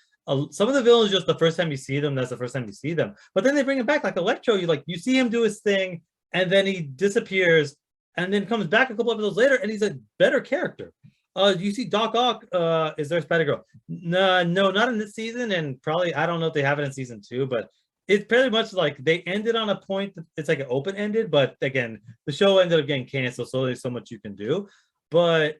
[SPEAKER 2] some of the villains, just the first time you see them, that's the first time you see them. But then they bring him back, like Electro. You see him do his thing, and then he disappears, and then comes back a couple episodes later, and he's a better character. You see Doc Ock, is there Spider Girl? No, not in this season, and probably I don't know if they have it in season 2, but it's pretty much like they ended on a point that it's like an open ended, but again, the show ended up getting canceled, so there's so much you can do. But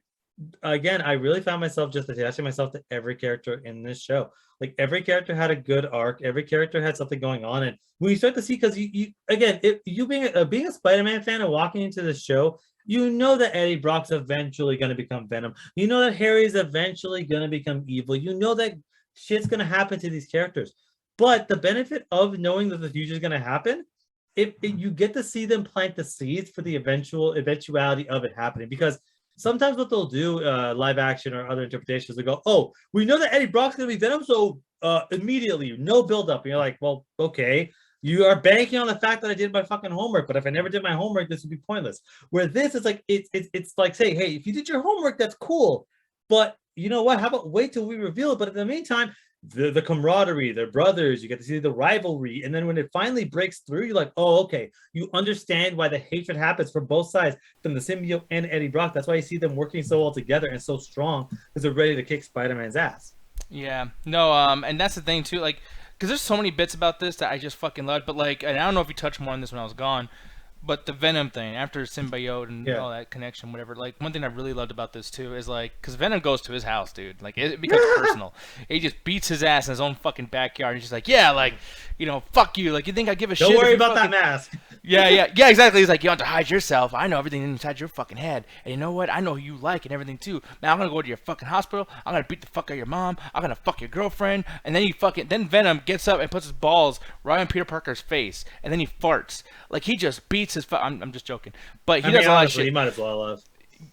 [SPEAKER 2] again, I really found myself just attaching myself to every character in this show. Like every character had a good arc, every character had something going on, and when you start to see, because you again, if you being a Spider-Man fan and walking into the show, you know that Eddie Brock's eventually going to become Venom. You know that Harry's eventually going to become evil. You know that shit's going to happen to these characters. But the benefit of knowing that the future is going to happen, you get to see them plant the seeds for the eventuality of it happening. Because sometimes what they'll do, live action or other interpretations, they go, "Oh, we know that Eddie Brock's going to be Venom, so immediately, no build up." And you're like, "Well, okay." You are banking on the fact that I did my fucking homework, but if I never did my homework, this would be pointless. Where this is like it's like saying, hey, if you did your homework, that's cool, but you know what? How about wait till we reveal it? But in the meantime, the camaraderie, their brothers, you get to see the rivalry, and then when it finally breaks through, you're like, oh, okay, you understand why the hatred happens from both sides, from the symbiote and Eddie Brock. That's why you see them working so well together and so strong because they're ready to kick Spider-Man's ass.
[SPEAKER 1] Yeah, no, and that's the thing too, like, because there's so many bits about this that I just fucking loved, but like, and I don't know if you touched more on this when I was gone, but the Venom thing after symbiote and all that connection, whatever. Like one thing I really loved about this too is like, because Venom goes to his house, dude. Like it becomes personal. He just beats his ass in his own fucking backyard. He's just like, yeah, like, you know, fuck you. Like you think I give a shit?
[SPEAKER 2] Don't worry about that mask.
[SPEAKER 1] Yeah, exactly. He's like, you don't have to hide yourself. I know everything inside your fucking head. And you know what? I know who you like and everything too. Now I'm gonna go to your fucking hospital. I'm gonna beat the fuck out of your mom. I'm gonna fuck your girlfriend. And then then Venom gets up and puts his balls right on Peter Parker's face. And then he farts. Like he just beats his. I'm just joking. But he does a lot of shit.
[SPEAKER 2] He might as well have.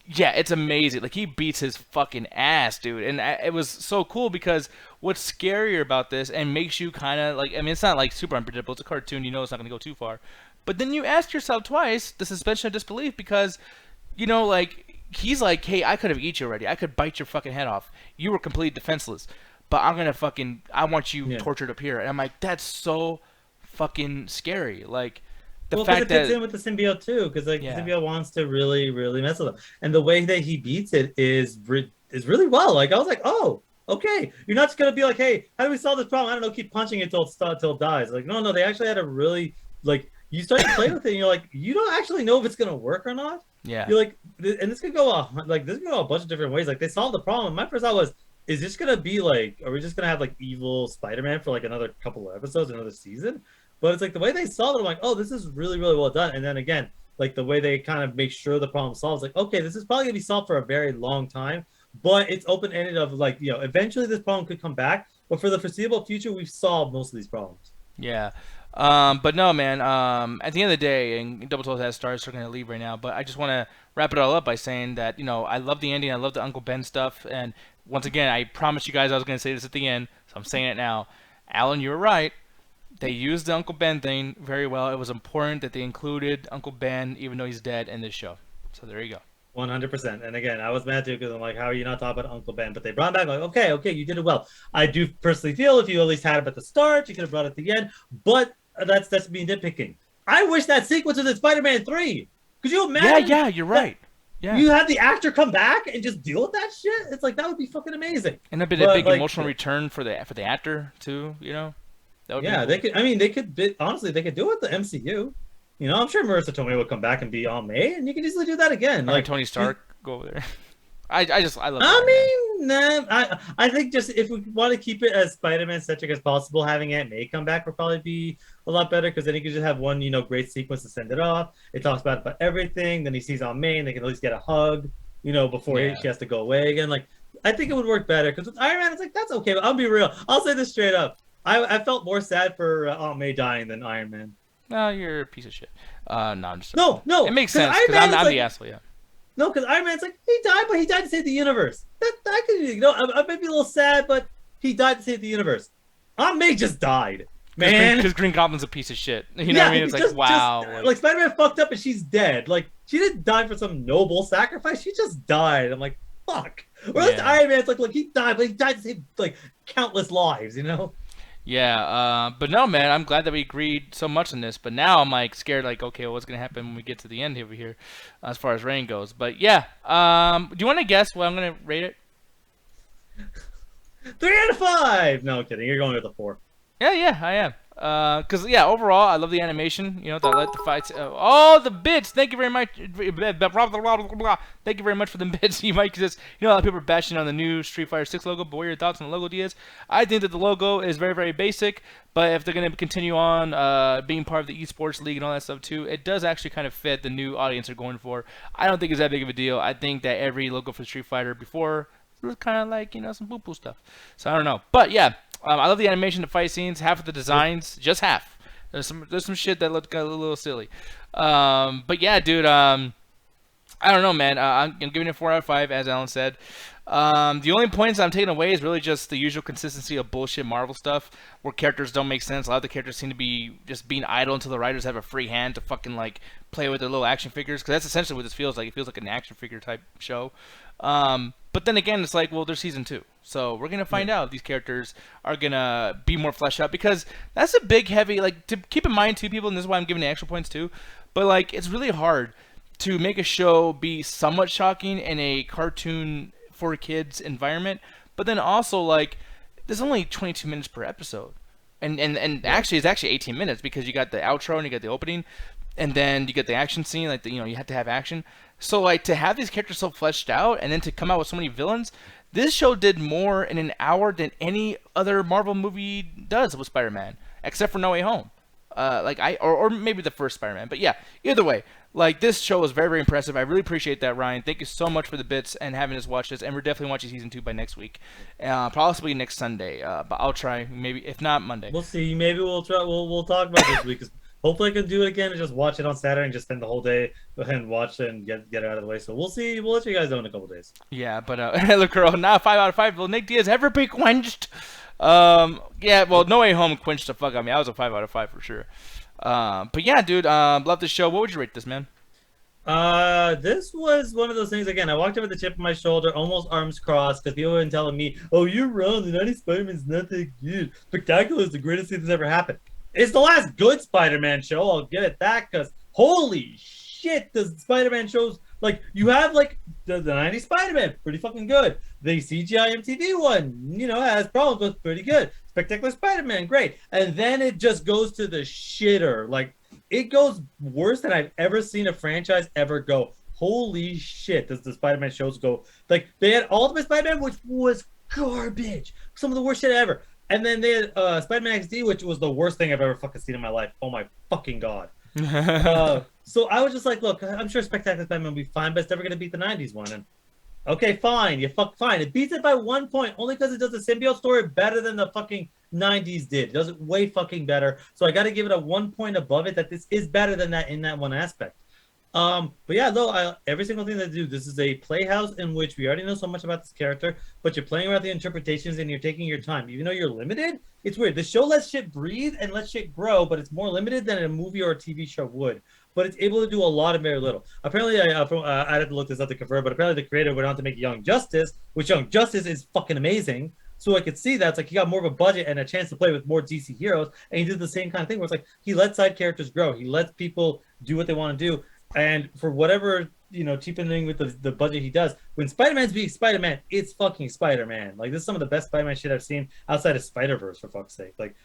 [SPEAKER 1] Yeah, it's amazing. Like he beats his fucking ass, dude. And it was so cool because what's scarier about this and makes you kind of like, I mean, it's not like super unpredictable. It's a cartoon. You know it's not gonna go too far. But then you ask yourself twice the suspension of disbelief because, you know, like, he's like, hey, I could have eaten you already. I could bite your fucking head off. You were completely defenseless. But I want you tortured up here. And I'm like, that's so fucking scary. Like, the fact that...
[SPEAKER 2] it fits in with the symbiote, too. Because, like, the symbiote wants to really, really mess with him. And the way that he beats it is really well. Like, I was like, oh, okay. You're not just going to be like, hey, how do we solve this problem? I don't know, keep punching it till it dies. Like, no, they actually had a really, like... You start to play with it, and you're like, you don't actually know if it's gonna work or not.
[SPEAKER 1] Yeah.
[SPEAKER 2] You're like, and this could go a bunch of different ways. Like they solved the problem. My first thought was, is this gonna be like, are we just gonna have like evil Spider-Man for like another couple of episodes, another season? But it's like the way they solved it, I'm like, oh, this is really, really well done. And then again, like the way they kind of make sure the problem solves, like, okay, this is probably gonna be solved for a very long time, but it's open-ended of like, you know, eventually this problem could come back, but for the foreseeable future, we've solved most of these problems.
[SPEAKER 1] Yeah. But no, man, at the end of the day, and Double Toes has stars, so we're going to leave right now, but I just want to wrap it all up by saying that, you know, I love the ending, I love the Uncle Ben stuff, and once again, I promised you guys I was going to say this at the end, so I'm saying it now. Alan, you were right. They used the Uncle Ben thing very well. It was important that they included Uncle Ben, even though he's dead, in this show. So there you go.
[SPEAKER 2] 100%. And again, I was mad too because I'm like, how are you not talking about Uncle Ben? But they brought him back. Like, okay, you did it well. I do personally feel if you at least had him at the start, you could have brought it at the end. But that's me nitpicking. I wish that sequence was in Spider-Man 3. Could you imagine?
[SPEAKER 1] Yeah, you're right. Yeah.
[SPEAKER 2] You had the actor come back and just deal with that shit. It's like that would be fucking amazing.
[SPEAKER 1] And a big emotional return for the actor too. You know.
[SPEAKER 2] That would be cool. They could. I mean, honestly, they could do it with the MCU. You know, I'm sure Marissa Tomei would come back and be Aunt May, and you can easily do that again.
[SPEAKER 1] Like Tony Stark, go over there. I love.
[SPEAKER 2] I think just if we want to keep it as Spider-Man centric as possible, having Aunt May come back would probably be a lot better because then you could just have one, great sequence to send it off. It talks about everything. Then he sees Aunt May, and they can at least get a hug, before she has to go away again. Like, I think it would work better because with Iron Man, it's like that's okay. But I'll be real. I'll say this straight up. I felt more sad for Aunt May dying than Iron Man.
[SPEAKER 1] No, you're a piece of shit. No, I'm just.
[SPEAKER 2] No,
[SPEAKER 1] It
[SPEAKER 2] no,
[SPEAKER 1] makes
[SPEAKER 2] because
[SPEAKER 1] sense
[SPEAKER 2] Iron
[SPEAKER 1] because
[SPEAKER 2] Man is
[SPEAKER 1] I'm the
[SPEAKER 2] like
[SPEAKER 1] asshole. Yeah.
[SPEAKER 2] no, because Iron Man's like he died, but he died to save the universe. That could I might be a little sad, but he died to save the universe. Aunt May just died, man.
[SPEAKER 1] Because Green Goblin's a piece of shit. You know what
[SPEAKER 2] Yeah,
[SPEAKER 1] I mean? It's like wow.
[SPEAKER 2] like Spider-Man fucked up and she's dead. Like she didn't die for some noble sacrifice. She just died. I'm like, fuck. Or at least
[SPEAKER 1] Yeah.
[SPEAKER 2] Iron Man's like, look, he died, but he died to save like countless lives. You know?
[SPEAKER 1] Yeah, but no, man, I'm glad that we agreed so much on this. But now I'm like scared, like, okay, what's gonna happen when we get to the end over here, as far as rain goes. But yeah, do you want to guess what I'm gonna rate it?
[SPEAKER 2] 3 out of 5. No kidding. You're going with a 4.
[SPEAKER 1] Yeah, I am. Cause yeah, overall, I love the animation. You know, that let the fights. Oh, the bits. Thank you very much. Thank you very much for the bits. You might just, you know, a lot of people are bashing on the new Street Fighter 6 logo. But what are your thoughts on the logo, Diaz? I think that the logo is very, very basic. But if they're gonna continue on being part of the esports league and all that stuff too, it does actually kind of fit the new audience they're going for. I don't think it's that big of a deal. I think that every logo for Street Fighter before it was kind of like, you know, some poo-poo stuff. So I don't know. But yeah, I love the animation, the fight scenes, half of the designs, just half. There's some shit that looked a little silly. But yeah, dude, I don't know, man. I'm giving it 4 out of 5, as Alan said. The only points I'm taking away is really just the usual consistency of bullshit Marvel stuff, where characters don't make sense. A lot of the characters seem to be just being idle until the writers have a free hand to fucking like play with their little action figures, because that's essentially what this feels like. It feels like an action figure type show. But then again, it's like, well, there's season 2, so we're gonna find out if these characters are gonna be more fleshed out, because that's a big, heavy, like, to keep in mind too, people, and this is why I'm giving the extra points too. But like, it's really hard to make a show be somewhat shocking in a cartoon for kids environment, but then also like there's only 22 minutes per episode, and actually it's actually 18 minutes, because you got the outro and you got the opening, and then you get the action scene, like you know, you have to have action. So like, to have these characters so fleshed out and then to come out with so many villains, this show did more in an hour than any other Marvel movie does with Spider-Man, except for No Way Home. Or maybe the first Spider-Man. But yeah, either way, like, this show was very, very impressive. I really appreciate that, Ryan. Thank you so much for the bits and having us watch this. And we're definitely watching season 2 by next week, possibly next Sunday. But I'll try, maybe if not Monday.
[SPEAKER 2] We'll see. Maybe we'll try. We'll talk about this week. 'Cause hopefully I can do it again and just watch it on Saturday and just spend the whole day and watch it and get it out of the way. So we'll see. We'll let you guys know in a couple days.
[SPEAKER 1] Yeah, but look, girl, now 5 out of 5. Will Nick Diaz ever be quenched? Yeah, well, No Way Home quenched the fuck out of me. I was a 5 out of 5 for sure. But yeah, dude, love the show. What would you rate this, man?
[SPEAKER 2] This was one of those things. Again, I walked up with the chip on my shoulder, almost arms crossed, because people have been telling me, "Oh, you're wrong. The 90s Spider-Man's not that good. Spectacular is the greatest thing that's ever happened." It's the last good Spider-Man show. I'll give it that, because holy shit, the Spider-Man shows, like, you have like the 90s Spider-Man, pretty fucking good. The CGI MTV one, you know, has problems, but pretty good. Spectacular Spider-Man, great. And then it just goes to the shitter. Like, it goes worse than I've ever seen a franchise ever go. Holy shit, does the Spider-Man shows go. Like, they had Ultimate Spider-Man, which was garbage. Some of the worst shit ever. And then they had Spider-Man XD, which was the worst thing I've ever fucking seen in my life. Oh my fucking god. So I was just like, look, I'm sure Spectacular Spider-Man will be fine, but it's never going to beat the 90s one. And okay, fine. Fine. It beats it by 1 point, only because it does the symbiote story better than the fucking 90s did. It does it way fucking better. So I got to give it a 1 point above it, that this is better than that in that one aspect. But yeah, though, every single thing they do, this is a playhouse in which we already know so much about this character, but you're playing around the interpretations and you're taking your time. Even though you're limited, it's weird. The show lets shit breathe and lets shit grow, but it's more limited than a movie or a TV show would. But it's able to do a lot of very little. Apparently, I had to look this up to confirm, but apparently the creator went on to make Young Justice, which Young Justice is fucking amazing. So I could see that. It's like he got more of a budget and a chance to play with more DC heroes, and he did the same kind of thing where it's like he lets side characters grow. He lets people do what they want to do. And for whatever, you know, cheapening with the budget he does, when Spider-Man's being Spider-Man, it's fucking Spider-Man. Like, this is some of the best Spider-Man shit I've seen outside of Spider-Verse, for fuck's sake. Like,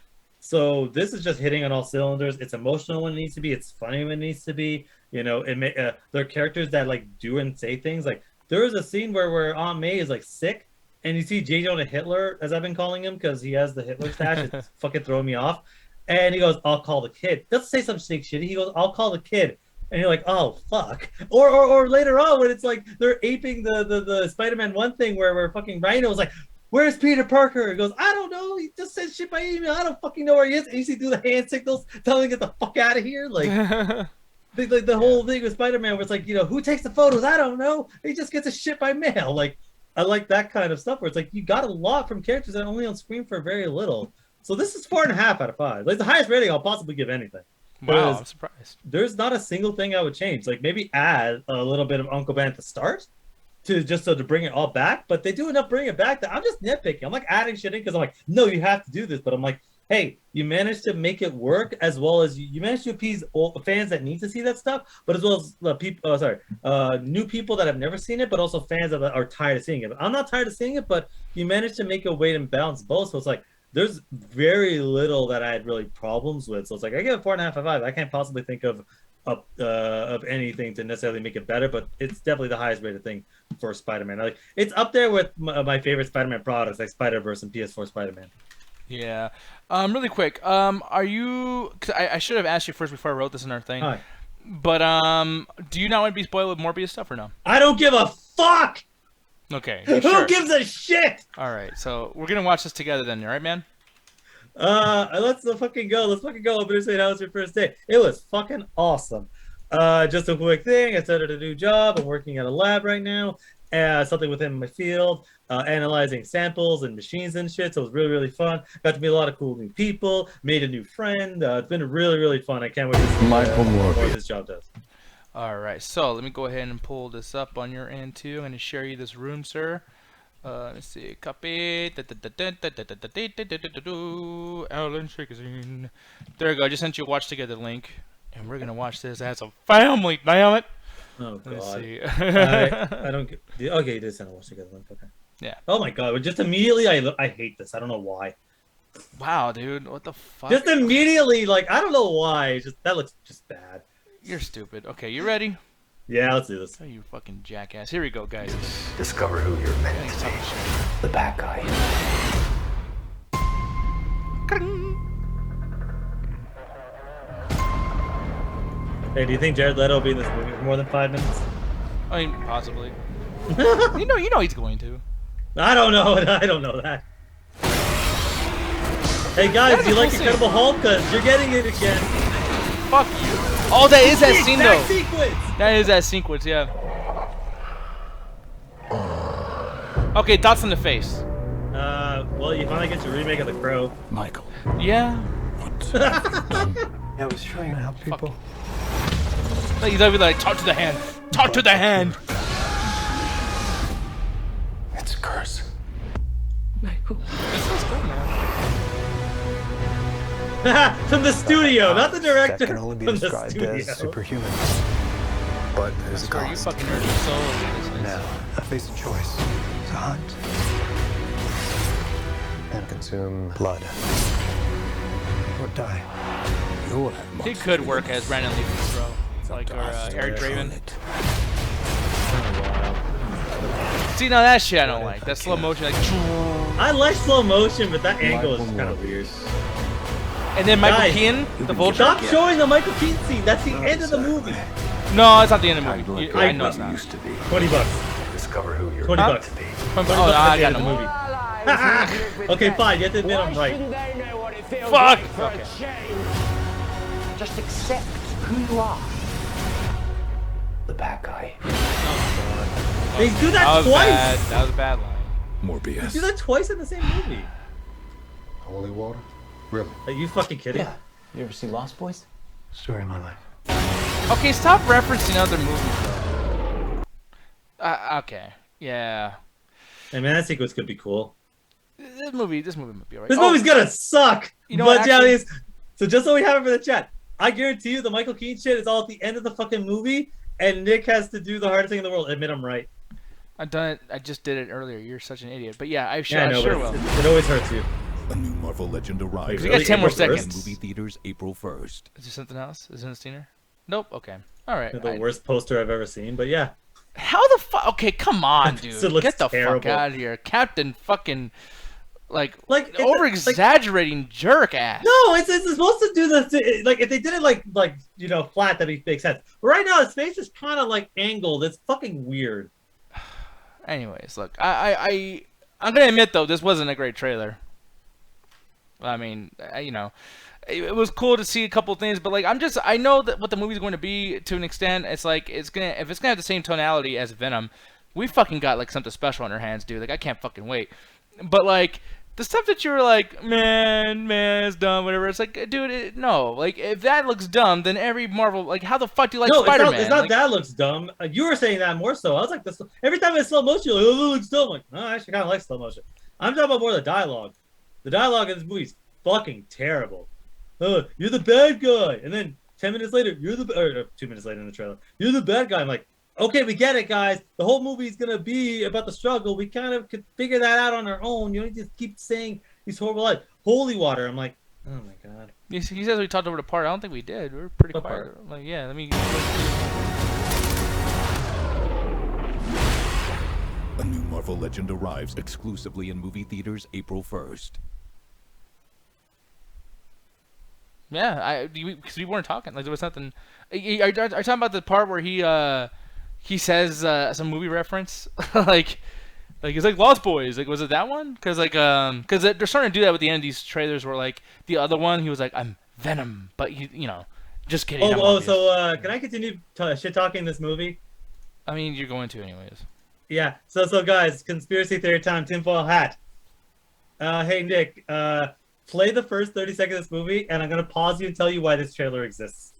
[SPEAKER 2] so this is just hitting on all cylinders. It's emotional when it needs to be. It's funny when it needs to be. You know, there are characters that, like, do and say things. Like, there was a scene where Aunt May is, like, sick, and you see J. Jonah Hitler, as I've been calling him, because he has the Hitler stash. It's fucking throwing me off. And he goes, "I'll call the kid." Doesn't say some sick shit. He goes, "I'll call the kid." And you're like, oh fuck. Or later on when it's like they're aping the Spider-Man 1 thing where fucking Rhino was like, where's Peter Parker? He goes, I don't know. He just sent shit by email. I don't fucking know where he is. And you see do the hand signals, telling him to get the fuck out of here. Like the whole thing with Spider-Man was like, who takes the photos? I don't know. He just gets his shit by mail. Like, I like that kind of stuff where it's like you got a lot from characters that are only on screen for very little. So this is 4.5 out of 5. Like the highest rating I'll possibly give anything.
[SPEAKER 1] Wow, I'm surprised.
[SPEAKER 2] There's not a single thing I would change. Like maybe add a little bit of Uncle Ben at the start to bring it all back. But they do enough bringing it back that I'm just nitpicking. I'm like adding shit in because I'm like, no, you have to do this. But I'm like, hey, you managed to make it work as well as you managed to appease all the fans that need to see that stuff, but as well as the people, new people that have never seen it, but also fans that are tired of seeing it. I'm not tired of seeing it, but you managed to make a weight and balance both. So it's like, there's very little that I had really problems with. So it's like, I give it 4.5 out of 5. I can't possibly think of anything to necessarily make it better, but it's definitely the highest rated thing for Spider-Man. Like it's up there with my favorite Spider-Man products, like Spider-Verse and PS4 Spider-Man.
[SPEAKER 1] Yeah. Really quick. Are you? Cause I should have asked you first before I wrote this in our thing.
[SPEAKER 2] Hi.
[SPEAKER 1] But do you not want to be spoiled with Morbius stuff or no?
[SPEAKER 2] I don't give a fuck.
[SPEAKER 1] Okay.
[SPEAKER 2] Who
[SPEAKER 1] Sure.
[SPEAKER 2] gives a shit?
[SPEAKER 1] All right. So we're gonna watch this together then, all right, man?
[SPEAKER 2] Let's fucking go. Let's fucking go. I'm gonna say how was your first day. It was fucking awesome. Just a quick thing. I started a new job. I'm working at a lab right now. Something within my field, analyzing samples and machines and shit. So it was really, really fun. Got to meet a lot of cool new people. Made a new friend. It's been really, really fun. I can't wait to see what this job does.
[SPEAKER 1] All right. So let me go ahead and pull this up on your end too. I'm going to share you this room, sir. Let's see. Copy. Alan Shakazine. There we go. I just sent you a watch together link. And we're going to watch this as a family. Damn it.
[SPEAKER 2] Oh god.
[SPEAKER 1] Let's see.
[SPEAKER 2] I don't get. Okay, you did send a watch together link. Okay.
[SPEAKER 1] Yeah.
[SPEAKER 2] Oh my god! But just immediately, I hate this. I don't know why.
[SPEAKER 1] Wow, dude. What the fuck?
[SPEAKER 2] Just immediately, like I don't know why. That looks just bad.
[SPEAKER 1] You're stupid. Okay, you ready?
[SPEAKER 2] Yeah, let's do this.
[SPEAKER 1] Oh, you fucking jackass. Here we go, guys.
[SPEAKER 3] Discover who you're meant to be. The bad guy.
[SPEAKER 2] Hey, do you think Jared Leto will be in this movie for more than 5 minutes?
[SPEAKER 1] I mean, possibly. you know he's going to.
[SPEAKER 2] I don't know. I don't know that. Hey guys,
[SPEAKER 1] That's
[SPEAKER 2] do you like
[SPEAKER 1] cool
[SPEAKER 2] Incredible Hulk? Cause you're getting it again.
[SPEAKER 1] Fuck you. Oh, that is that scene though.
[SPEAKER 2] Sequence.
[SPEAKER 1] That is that sequence, yeah. Okay, dots on the face.
[SPEAKER 2] Well, you finally get your remake of The Crow.
[SPEAKER 3] Michael.
[SPEAKER 1] Yeah.
[SPEAKER 3] What? I was trying to help people.
[SPEAKER 1] Like, he's like, talk to the hand. Talk to the hand.
[SPEAKER 3] It's a curse.
[SPEAKER 4] Michael.
[SPEAKER 1] This is good, man.
[SPEAKER 2] From the studio, not the director.
[SPEAKER 3] That can only be
[SPEAKER 2] From the
[SPEAKER 3] described
[SPEAKER 2] studio.
[SPEAKER 3] as superhuman. But there's a
[SPEAKER 1] Are you
[SPEAKER 3] cost.
[SPEAKER 1] fucking hurt your soul?
[SPEAKER 3] Now, I face a choice. To hunt. And consume blood. Or die. You'll have
[SPEAKER 1] He could work as Brandon Lee from Pro. Like, or Eric Draven. See, now that shit I don't like. That slow motion, like.
[SPEAKER 2] I like slow motion, but that angle is kind of weird.
[SPEAKER 1] And then Michael
[SPEAKER 2] Guys,
[SPEAKER 1] Keaton, the Vulture.
[SPEAKER 2] Stop showing the Michael Keaton scene. That's the end of the movie.
[SPEAKER 1] No, it's not the end of the movie. I know it's not.
[SPEAKER 3] used to be.
[SPEAKER 2] $20.
[SPEAKER 3] Discover who you're
[SPEAKER 2] 20
[SPEAKER 3] meant
[SPEAKER 2] bucks.
[SPEAKER 3] to be.
[SPEAKER 1] Oh,
[SPEAKER 2] $20
[SPEAKER 1] no,
[SPEAKER 2] at
[SPEAKER 1] I
[SPEAKER 2] the
[SPEAKER 1] got
[SPEAKER 2] end
[SPEAKER 1] no
[SPEAKER 2] of the movie. Okay, fine. You have to admit I'm right.
[SPEAKER 1] Fuck!
[SPEAKER 5] Okay. Just accept who you are.
[SPEAKER 3] The bad guy.
[SPEAKER 2] They do that
[SPEAKER 1] was
[SPEAKER 2] twice.
[SPEAKER 1] bad. That was a bad line.
[SPEAKER 2] They
[SPEAKER 3] Morbius.
[SPEAKER 2] do that twice in the same movie.
[SPEAKER 6] Holy water? Really?
[SPEAKER 2] Are you fucking kidding?
[SPEAKER 5] Yeah. You ever see Lost Boys?
[SPEAKER 3] Story of my life.
[SPEAKER 1] Okay, stop referencing other movies, though. Okay. Yeah.
[SPEAKER 2] Hey man, that sequence could be cool.
[SPEAKER 1] This movie might be alright.
[SPEAKER 2] This movie's gonna suck.
[SPEAKER 1] You know
[SPEAKER 2] but
[SPEAKER 1] what,
[SPEAKER 2] yeah,
[SPEAKER 1] actually-
[SPEAKER 2] so just so we have it for the chat, I guarantee you the Michael Keaton shit is all at the end of the fucking movie, and Nick has to do the hardest thing in the world. Admit I'm right.
[SPEAKER 1] I've done it. I just did it earlier. You're such an idiot. But yeah, I sure,
[SPEAKER 2] Yeah, I
[SPEAKER 1] I
[SPEAKER 2] know,
[SPEAKER 1] sure
[SPEAKER 2] but
[SPEAKER 1] will.
[SPEAKER 2] it always hurts you.
[SPEAKER 7] A new Marvel Legend arrives.
[SPEAKER 1] We got 10 more
[SPEAKER 2] April
[SPEAKER 1] seconds.
[SPEAKER 2] 1st?
[SPEAKER 7] Movie theaters April 1st.
[SPEAKER 1] Is there something else? Is it in the Steiner? Nope. Okay. All right.
[SPEAKER 2] The worst poster I've ever seen, but yeah.
[SPEAKER 1] How the fuck? Okay, come on, dude.
[SPEAKER 2] It looks
[SPEAKER 1] Get the fuck
[SPEAKER 2] terrible.
[SPEAKER 1] out of here, Captain fucking
[SPEAKER 2] Like it's
[SPEAKER 1] over exaggerating jerk ass.
[SPEAKER 2] No, it's supposed to do the like if they did it like flat, that'd make sense. But right now his face is kind of like angled. It's fucking weird.
[SPEAKER 1] Anyways, look, I I'm gonna admit though, this wasn't a great trailer. I mean, you know, it was cool to see a couple things, but like I know that what the movie's going to be to an extent. It's like if it's gonna have the same tonality as Venom, we fucking got like something special on our hands, dude. Like I can't fucking wait. But like the stuff that you were like, man, it's dumb, whatever. It's like, dude, no. Like if that looks dumb, then every Marvel, like how the fuck do you like
[SPEAKER 2] No,
[SPEAKER 1] Spider-Man?
[SPEAKER 2] it's not
[SPEAKER 1] like,
[SPEAKER 2] that looks dumb. You were saying that more so. I was like, every time it's slow motion, you're like, oh, it looks dumb. I'm like, no, I actually kind of like slow motion. I'm talking about more the dialogue. The dialogue in this movie's fucking terrible. You're the bad guy, and then 10 minutes later, or 2 minutes later in the trailer, you're the bad guy. I'm like, okay, we get it, guys. The whole movie's gonna be about the struggle. We kind of could figure that out on our own. You don't just keep saying these horrible lines. Holy water. I'm like, oh my god.
[SPEAKER 1] he says we talked over the part. I don't think we did. We were pretty
[SPEAKER 2] What
[SPEAKER 1] quiet.
[SPEAKER 2] part?
[SPEAKER 1] Like, yeah, let me.
[SPEAKER 7] A new Marvel Legend arrives exclusively in movie theaters April 1st.
[SPEAKER 1] Yeah, because we weren't talking. Like there was nothing. Are you talking about the part where he says some movie reference like he's like Lost Boys? Like was it that one? Because because they're starting to do that with the end of these trailers where like the other one he was like I'm Venom, but you know, just kidding. I'm Morbius.
[SPEAKER 2] So can I continue shit talking this movie?
[SPEAKER 1] I mean, you're going to anyways.
[SPEAKER 2] Yeah. So guys, conspiracy theory time. Tinfoil hat. Hey Nick. Play the first 30 seconds of this movie, and I'm gonna pause you and tell you why this trailer exists.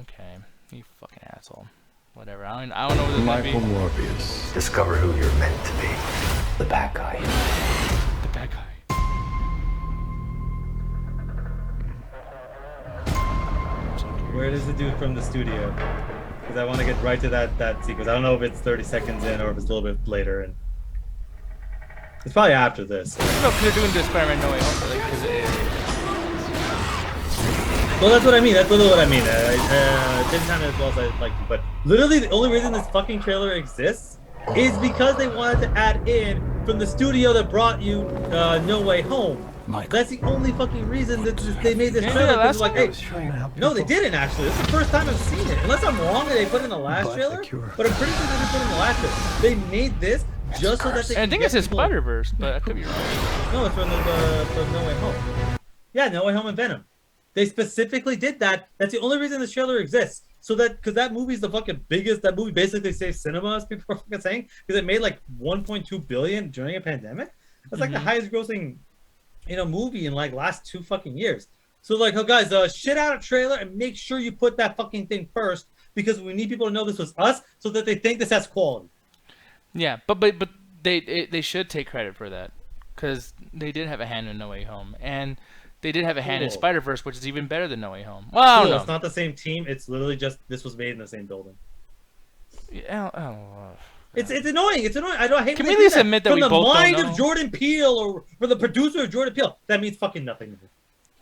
[SPEAKER 1] Okay, you fucking asshole. Whatever. I don't know what this
[SPEAKER 3] Michael
[SPEAKER 1] might be.
[SPEAKER 3] Morbius. Discover who you're meant to be. The bad guy.
[SPEAKER 1] The bad guy.
[SPEAKER 2] Where does the dude from the studio? Because I want to get right to that sequence. I don't know if it's 30 seconds in or if it's a little bit later. And it's probably after this.
[SPEAKER 1] No, because they're doing the Spider-Man No Way Home. Like,
[SPEAKER 2] Well, that's what I mean. That's literally what I mean. It didn't sound as well as I liked it. But literally, the only reason this fucking trailer exists is because they wanted to add in from the studio that brought you No Way Home.
[SPEAKER 7] Michael.
[SPEAKER 2] That's the only fucking reason that they made this
[SPEAKER 1] Yeah,
[SPEAKER 2] trailer.
[SPEAKER 1] that's
[SPEAKER 2] Because like,
[SPEAKER 3] I
[SPEAKER 2] hey,
[SPEAKER 3] was trying to help
[SPEAKER 2] no, they
[SPEAKER 3] people.
[SPEAKER 2] didn't actually. This is the first time I've seen it. Unless I'm wrong, they put it in the last
[SPEAKER 3] But the
[SPEAKER 2] trailer.
[SPEAKER 3] cure.
[SPEAKER 2] But I'm pretty sure they didn't put it in the last trailer. They made this just so that they.
[SPEAKER 1] and I
[SPEAKER 2] could
[SPEAKER 1] think
[SPEAKER 2] get
[SPEAKER 1] it's his
[SPEAKER 2] people-
[SPEAKER 1] Spider-Verse, but I could be wrong.
[SPEAKER 2] No, it's from No Way Home. Yeah, No Way Home and Venom. They specifically did that. That's the only reason this trailer exists. So that because that movie's the fucking biggest. That movie basically saved cinema, as people are fucking saying, because it made like 1.2 billion during a pandemic. That's like the highest grossing, movie in like last 2 fucking years. So like, oh guys, shit out a trailer and make sure you put that fucking thing first because we need people to know this was us, so that they think this has quality.
[SPEAKER 1] Yeah, but they should take credit for that because they did have a hand in No Way Home, and they did have a hand in
[SPEAKER 2] Cool.
[SPEAKER 1] Spider-Verse, which is even better than No Way Home. Well, I don't know.
[SPEAKER 2] It's not the same team. It's literally just this was made in the same building.
[SPEAKER 1] Yeah,
[SPEAKER 2] It's annoying. It's annoying. I hate.
[SPEAKER 1] Can
[SPEAKER 2] when
[SPEAKER 1] we
[SPEAKER 2] they
[SPEAKER 1] at least
[SPEAKER 2] do
[SPEAKER 1] admit that
[SPEAKER 2] from
[SPEAKER 1] we
[SPEAKER 2] the
[SPEAKER 1] both don't
[SPEAKER 2] mind
[SPEAKER 1] know?
[SPEAKER 2] of Jordan Peele or for the producer of Jordan Peele? That means fucking nothing to me.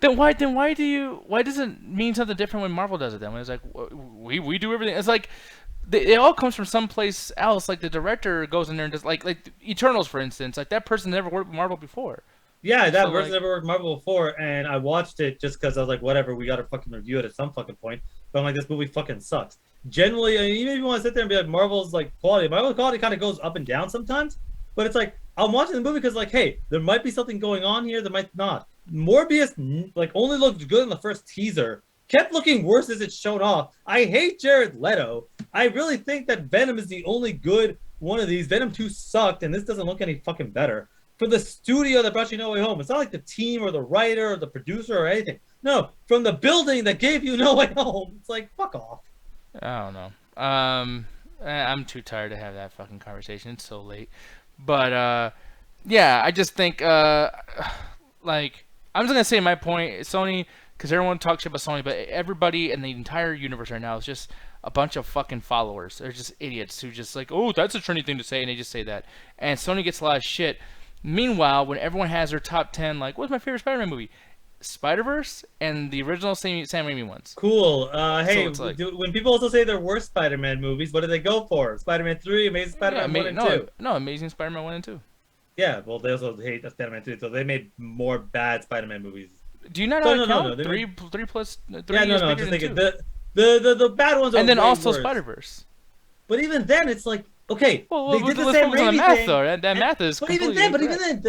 [SPEAKER 1] Then why does it mean something different when Marvel does it then? When it's like we do everything. It's like it all comes from someplace else. Like the director goes in there and does like Eternals, for instance. Like that person never worked with Marvel before.
[SPEAKER 2] Yeah, that
[SPEAKER 1] So,
[SPEAKER 2] person
[SPEAKER 1] like-
[SPEAKER 2] never worked Marvel before, and I watched it just because I was like, whatever, we gotta fucking review it at some fucking point. But I'm like, this movie fucking sucks. Generally, I mean, even if you want to sit there and be like, Marvel's like quality, Marvel's quality kind of goes up and down sometimes. But it's like I'm watching the movie because like, hey, there might be something going on here, there might not. Morbius like only looked good in the first teaser. Kept looking worse as it showed off. I hate Jared Leto. I really think that Venom is the only good one of these. Venom 2 sucked, and this doesn't look any fucking better. From the studio that brought you No Way Home. It's not like the team or the writer or the producer or anything. No, from the building that gave you No Way Home. It's like, fuck off.
[SPEAKER 1] I don't know. I'm too tired to have that fucking conversation. It's so late. But yeah, I just think like I'm just gonna say my point. Sony, because everyone talks shit about Sony, but everybody in the entire universe right now is just a bunch of fucking followers. They're just idiots who just like, oh, that's a trendy thing to say, and they just say that. And Sony gets a lot of shit. Meanwhile, when everyone has their top 10, like, what's my favorite Spider-Man movie? Spider-Verse and the original Sam Raimi ones.
[SPEAKER 2] Cool. Hey,
[SPEAKER 1] it's like-
[SPEAKER 2] when people also say their worst Spider-Man movies, what do they go for? Spider-Man 3, Amazing Spider-Man 1 and 2.
[SPEAKER 1] No, Amazing Spider-Man 1 and 2.
[SPEAKER 2] Yeah, well, they also hate Spider-Man 3, so they made more bad Spider-Man movies.
[SPEAKER 1] Do you not
[SPEAKER 2] No,
[SPEAKER 1] know
[SPEAKER 2] no,
[SPEAKER 1] how
[SPEAKER 2] no, they
[SPEAKER 1] three
[SPEAKER 2] were-
[SPEAKER 1] three plus three
[SPEAKER 2] Yeah,
[SPEAKER 1] is
[SPEAKER 2] I'm
[SPEAKER 1] bigger
[SPEAKER 2] just
[SPEAKER 1] than
[SPEAKER 2] thinking
[SPEAKER 1] two.
[SPEAKER 2] the bad ones are
[SPEAKER 1] And then
[SPEAKER 2] way
[SPEAKER 1] also
[SPEAKER 2] worse.
[SPEAKER 1] Spider-Verse.
[SPEAKER 2] But even then, it's like Okay,
[SPEAKER 1] Well,
[SPEAKER 2] they did the Sam
[SPEAKER 1] focus on the
[SPEAKER 2] Raimi
[SPEAKER 1] math
[SPEAKER 2] thing.
[SPEAKER 1] though. That math is.
[SPEAKER 2] But even
[SPEAKER 1] completely
[SPEAKER 2] then,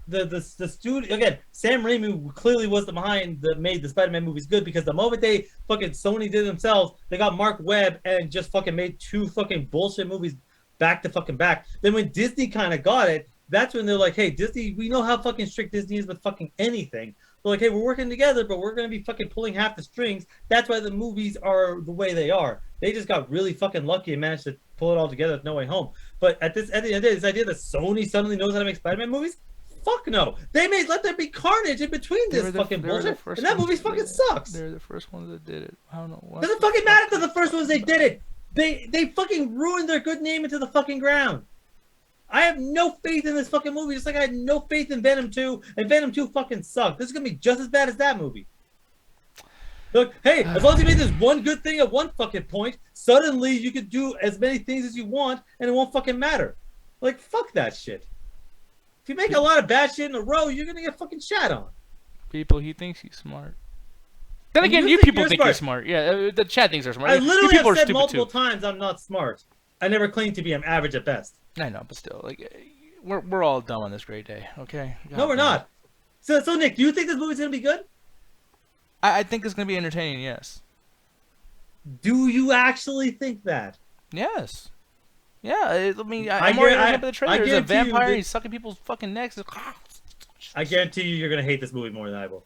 [SPEAKER 2] the studio again, Sam Raimi clearly was the behind that made the Spider-Man movies good because the moment they fucking Sony did themselves, they got Mark Webb and just fucking made 2 fucking bullshit movies back to fucking back. Then when Disney kind of got it, that's when they're like, hey, Disney, we know how fucking strict Disney is with fucking anything. They're like, hey, we're working together, but we're gonna be fucking pulling half the strings. That's why the movies are the way they are. They just got really fucking lucky and managed to pull it all together with No Way Home. But at the end of the day, this idea that Sony suddenly knows how to make Spider-Man movies, fuck no. They made Let There Be Carnage in between this fucking bullshit, and that movie fucking sucks.
[SPEAKER 1] They're the first ones that did it. I don't know what.
[SPEAKER 2] Doesn't fucking matter to the first ones they did it. They fucking ruined their good name into the fucking ground. I have no faith in this fucking movie, just like I had no faith in Venom 2, and Venom 2 fucking sucked. This is gonna be just as bad as that movie. Look, hey, as long as you made this one good thing at one fucking point, suddenly you could do as many things as you want, and it won't fucking matter. Like, fuck that shit. If you make a lot of bad shit in a row, you're gonna get fucking shat on.
[SPEAKER 1] People, he thinks he's smart. Then
[SPEAKER 2] And
[SPEAKER 1] again,
[SPEAKER 2] you
[SPEAKER 1] you
[SPEAKER 2] think
[SPEAKER 1] people
[SPEAKER 2] you're
[SPEAKER 1] think you're smart. Yeah, the chat thinks they're smart.
[SPEAKER 2] I
[SPEAKER 1] You
[SPEAKER 2] literally
[SPEAKER 1] people
[SPEAKER 2] have
[SPEAKER 1] are
[SPEAKER 2] said
[SPEAKER 1] stupid
[SPEAKER 2] multiple
[SPEAKER 1] too.
[SPEAKER 2] times I'm not smart. I never claimed to be. I'm average at best.
[SPEAKER 1] I know, but still, like, we're all dumb on this great day. Okay.
[SPEAKER 2] No, we're not. So Nick, do you think this movie's gonna be good?
[SPEAKER 1] I think it's gonna be entertaining. Yes.
[SPEAKER 2] Do you actually think that?
[SPEAKER 1] Yes. Yeah. I mean,
[SPEAKER 2] I
[SPEAKER 1] I'm already
[SPEAKER 2] guar-
[SPEAKER 1] hyped by the trailer.
[SPEAKER 2] I
[SPEAKER 1] There's a
[SPEAKER 2] guarantee you
[SPEAKER 1] vampire.
[SPEAKER 2] that-
[SPEAKER 1] He's sucking people's fucking necks.
[SPEAKER 2] I guarantee you're gonna hate this movie more than I will.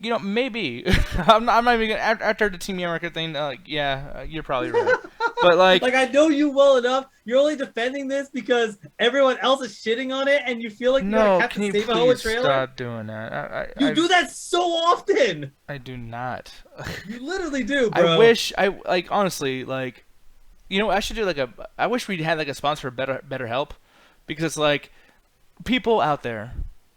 [SPEAKER 1] You know, maybe. I'm not even gonna, after the Team America thing. Yeah, you're probably right. But like
[SPEAKER 2] I know you well enough. You're only defending this because everyone else is shitting on it, and you feel like you
[SPEAKER 1] no,
[SPEAKER 2] have
[SPEAKER 1] can
[SPEAKER 2] to
[SPEAKER 1] you
[SPEAKER 2] save a whole
[SPEAKER 1] please
[SPEAKER 2] trailer.
[SPEAKER 1] stop doing that?
[SPEAKER 2] You do that so often.
[SPEAKER 1] I do not.
[SPEAKER 2] You literally do, bro.
[SPEAKER 1] I wish honestly you know, I should do I wish we had a sponsor for BetterHelp, because it's like people out there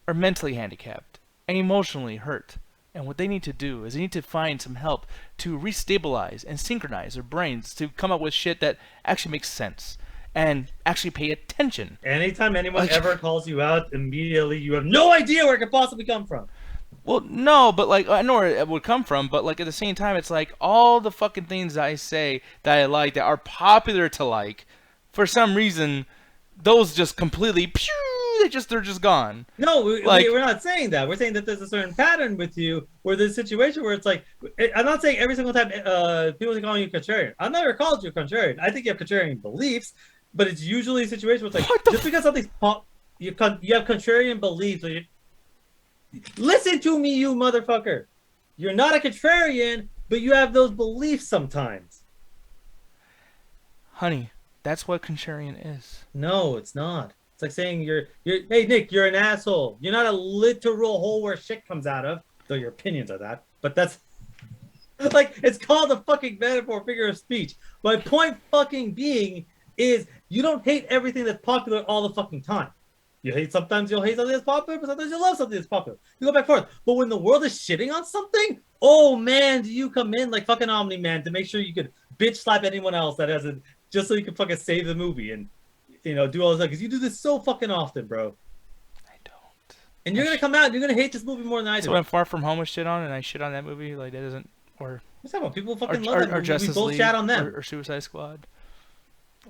[SPEAKER 1] are mentally handicapped and emotionally hurt. And what they need to do is they need to find some help to restabilize and synchronize their brains to come up with shit that actually makes sense and actually pay attention.
[SPEAKER 2] Anytime anyone ever calls you out, immediately you have no idea where it could possibly come from.
[SPEAKER 1] Well, no, but I know where it would come from, but at the same time, it's like all the fucking things I say that I like that are popular to like, for some reason, those just completely they're just gone.
[SPEAKER 2] No, we're not saying that. We're saying that there's a certain pattern with you where there's a situation where it's like, I'm not saying every single time people are calling you contrarian. I've never called you a contrarian. I think you have contrarian beliefs, but it's usually a situation where it's like, just because something's you have contrarian beliefs. Listen to me, you motherfucker. You're not a contrarian, but you have those beliefs sometimes.
[SPEAKER 1] Honey, that's what contrarian is.
[SPEAKER 2] No, it's not. It's like saying hey Nick, you're an asshole. You're not a literal hole where shit comes out of, though your opinions are that. But that's like, it's called a fucking metaphor, figure of speech. My point fucking being is you don't hate everything that's popular all the fucking time. Sometimes you'll hate something that's popular, but sometimes you'll love something that's popular. You go back and forth. But when the world is shitting on something, oh man, do you come in like fucking Omni-Man to make sure you could bitch slap anyone else that hasn't, just so you can fucking save the movie and, you know, do all this stuff. Because you do this so fucking often, bro.
[SPEAKER 1] I don't.
[SPEAKER 2] And you're going to come out and you're going to hate this movie more than I do.
[SPEAKER 1] So when Far From Home was shit on and I shit on that movie, that doesn't, or...
[SPEAKER 2] What's that about? People fucking love that movie.
[SPEAKER 1] Justice
[SPEAKER 2] We both
[SPEAKER 1] League,
[SPEAKER 2] chat on them.
[SPEAKER 1] or Suicide Squad,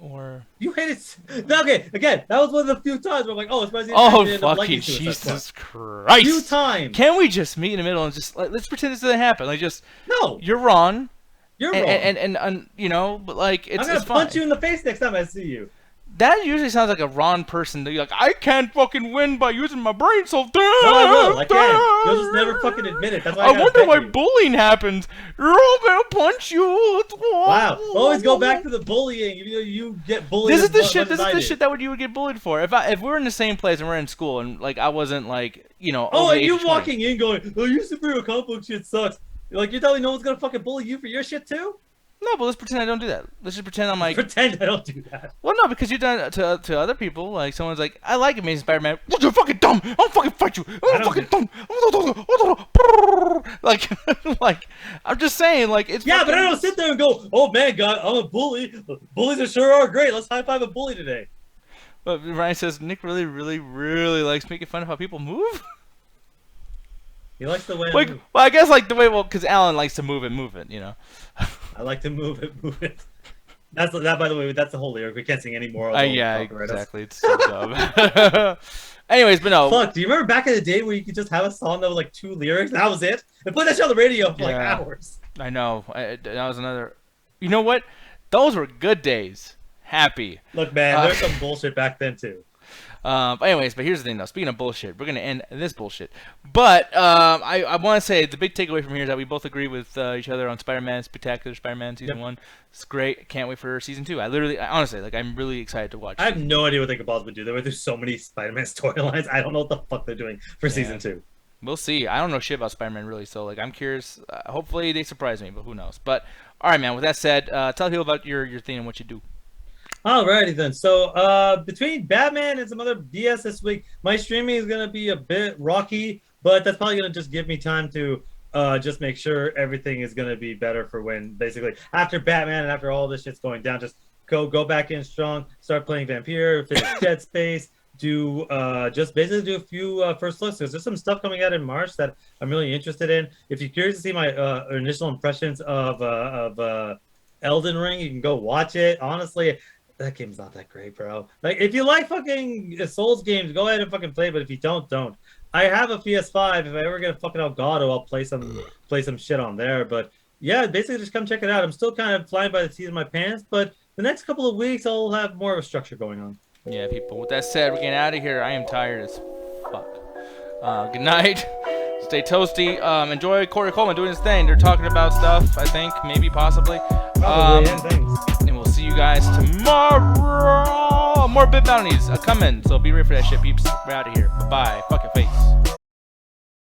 [SPEAKER 1] or...
[SPEAKER 2] You hate it. No, okay, again, that was one of the few times where I'm like, oh, it's Resident
[SPEAKER 1] Oh,
[SPEAKER 2] Evil, and
[SPEAKER 1] fucking
[SPEAKER 2] Suicide
[SPEAKER 1] Jesus
[SPEAKER 2] Squad.
[SPEAKER 1] Christ.
[SPEAKER 2] Few times.
[SPEAKER 1] Can we just meet in the middle and just, let's pretend this didn't happen.
[SPEAKER 2] No.
[SPEAKER 1] You're wrong.
[SPEAKER 2] You're wrong.
[SPEAKER 1] And you know, but it's
[SPEAKER 2] I'm going to
[SPEAKER 1] it's fine.
[SPEAKER 2] punch you in the face next time I see you.
[SPEAKER 1] That usually sounds like a Ron person. That you're like, I can't fucking win by using my brain, so damn.
[SPEAKER 2] No, I will. I can. You'll just never fucking admit it. That's why I
[SPEAKER 1] wonder
[SPEAKER 2] gotta
[SPEAKER 1] why
[SPEAKER 2] bet you.
[SPEAKER 1] bullying happens. You're all gonna punch you.
[SPEAKER 2] Wow. Always go back to the bullying, even though you get bullied.
[SPEAKER 1] This is the
[SPEAKER 2] as
[SPEAKER 1] shit.
[SPEAKER 2] much
[SPEAKER 1] This
[SPEAKER 2] as
[SPEAKER 1] is
[SPEAKER 2] I
[SPEAKER 1] the
[SPEAKER 2] did.
[SPEAKER 1] shit that you would get bullied for. If we were in the same place and we're in school and I wasn't
[SPEAKER 2] Oh,
[SPEAKER 1] over the
[SPEAKER 2] and
[SPEAKER 1] age
[SPEAKER 2] you
[SPEAKER 1] of 20.
[SPEAKER 2] walking in going, oh, your superhero comic book shit sucks. You're telling me no one's gonna fucking bully you for your shit too?
[SPEAKER 1] No, but let's pretend I don't do that. Let's just pretend I'm like.
[SPEAKER 2] Pretend I don't do that.
[SPEAKER 1] Well, no, because you've done it to other people. Like someone's like, I like Amazing Spider-Man. You're fucking dumb. I'll fucking fight you. I'm fucking dumb. Like, I'm just saying, it's.
[SPEAKER 2] Yeah,
[SPEAKER 1] fucking...
[SPEAKER 2] but I don't sit there and go, oh man, God, I'm a bully. Bullies sure are great. Let's high five a bully today.
[SPEAKER 1] But Ryan says Nick really, really, really likes making fun of how people move.
[SPEAKER 2] He likes the way I
[SPEAKER 1] Well,
[SPEAKER 2] move.
[SPEAKER 1] I guess the way, because Alan likes to move it, you know.
[SPEAKER 2] I like to move it, move it. That's that. By the way, that's the whole lyric. We can't sing anymore.
[SPEAKER 1] Yeah, exactly. It's so dumb. Anyways, but no.
[SPEAKER 2] Fuck, do you remember back in the day where you could just have a song that was like 2 lyrics? That was it. And put that shit on the radio for like hours.
[SPEAKER 1] I know. That was another. You know what? Those were good days. Happy.
[SPEAKER 2] Look, man, there's some bullshit back then too.
[SPEAKER 1] But anyways, but here's the thing though. Speaking of bullshit, we're gonna end this bullshit. But I want to say the big takeaway from here is that we both agree with each other on Spider-Man Spectacular Spider-Man Season 1. It's great. Can't wait for Season 2. Honestly, like I'm really excited to watch.
[SPEAKER 2] I have no idea what they could possibly do. They went through so many Spider-Man storylines. I don't know what the fuck they're doing for Season 2.
[SPEAKER 1] We'll see. I don't know shit about Spider-Man really, so like I'm curious. Hopefully they surprise me, but who knows? But all right, man. With that said, tell people about your thing and what you do.
[SPEAKER 2] Alrighty then. So between Batman and some other BS this week, my streaming is gonna be a bit rocky, but that's probably gonna just give me time to just make sure everything is gonna be better for when basically after Batman and after all this shit's going down, just go back in strong, start playing Vampire, finish Dead Space, just basically do a few first looks because there's some stuff coming out in March that I'm really interested in. If you're curious to see my initial impressions of Elden Ring, you can go watch it. Honestly, that game's not that great, bro. Like, if you like fucking Souls games, go ahead and fucking play. But if you don't. I have a PS5. If I ever get a fucking Elgato, I'll play some shit on there. But yeah, basically just come check it out. I'm still kind of flying by the seat of my pants, but the next couple of weeks I'll have more of a structure going on.
[SPEAKER 1] Yeah, people. With that said, we're getting out of here. I am tired as fuck. Good night. Stay toasty. Enjoy Corey Coleman doing his thing. They're talking about stuff, I think, maybe, possibly.
[SPEAKER 2] Probably, and things.
[SPEAKER 1] And we'll see you guys tomorrow. More bit bounties coming, so be ready for that shit, peeps. We're out of here. Bye-bye. Fuck your face.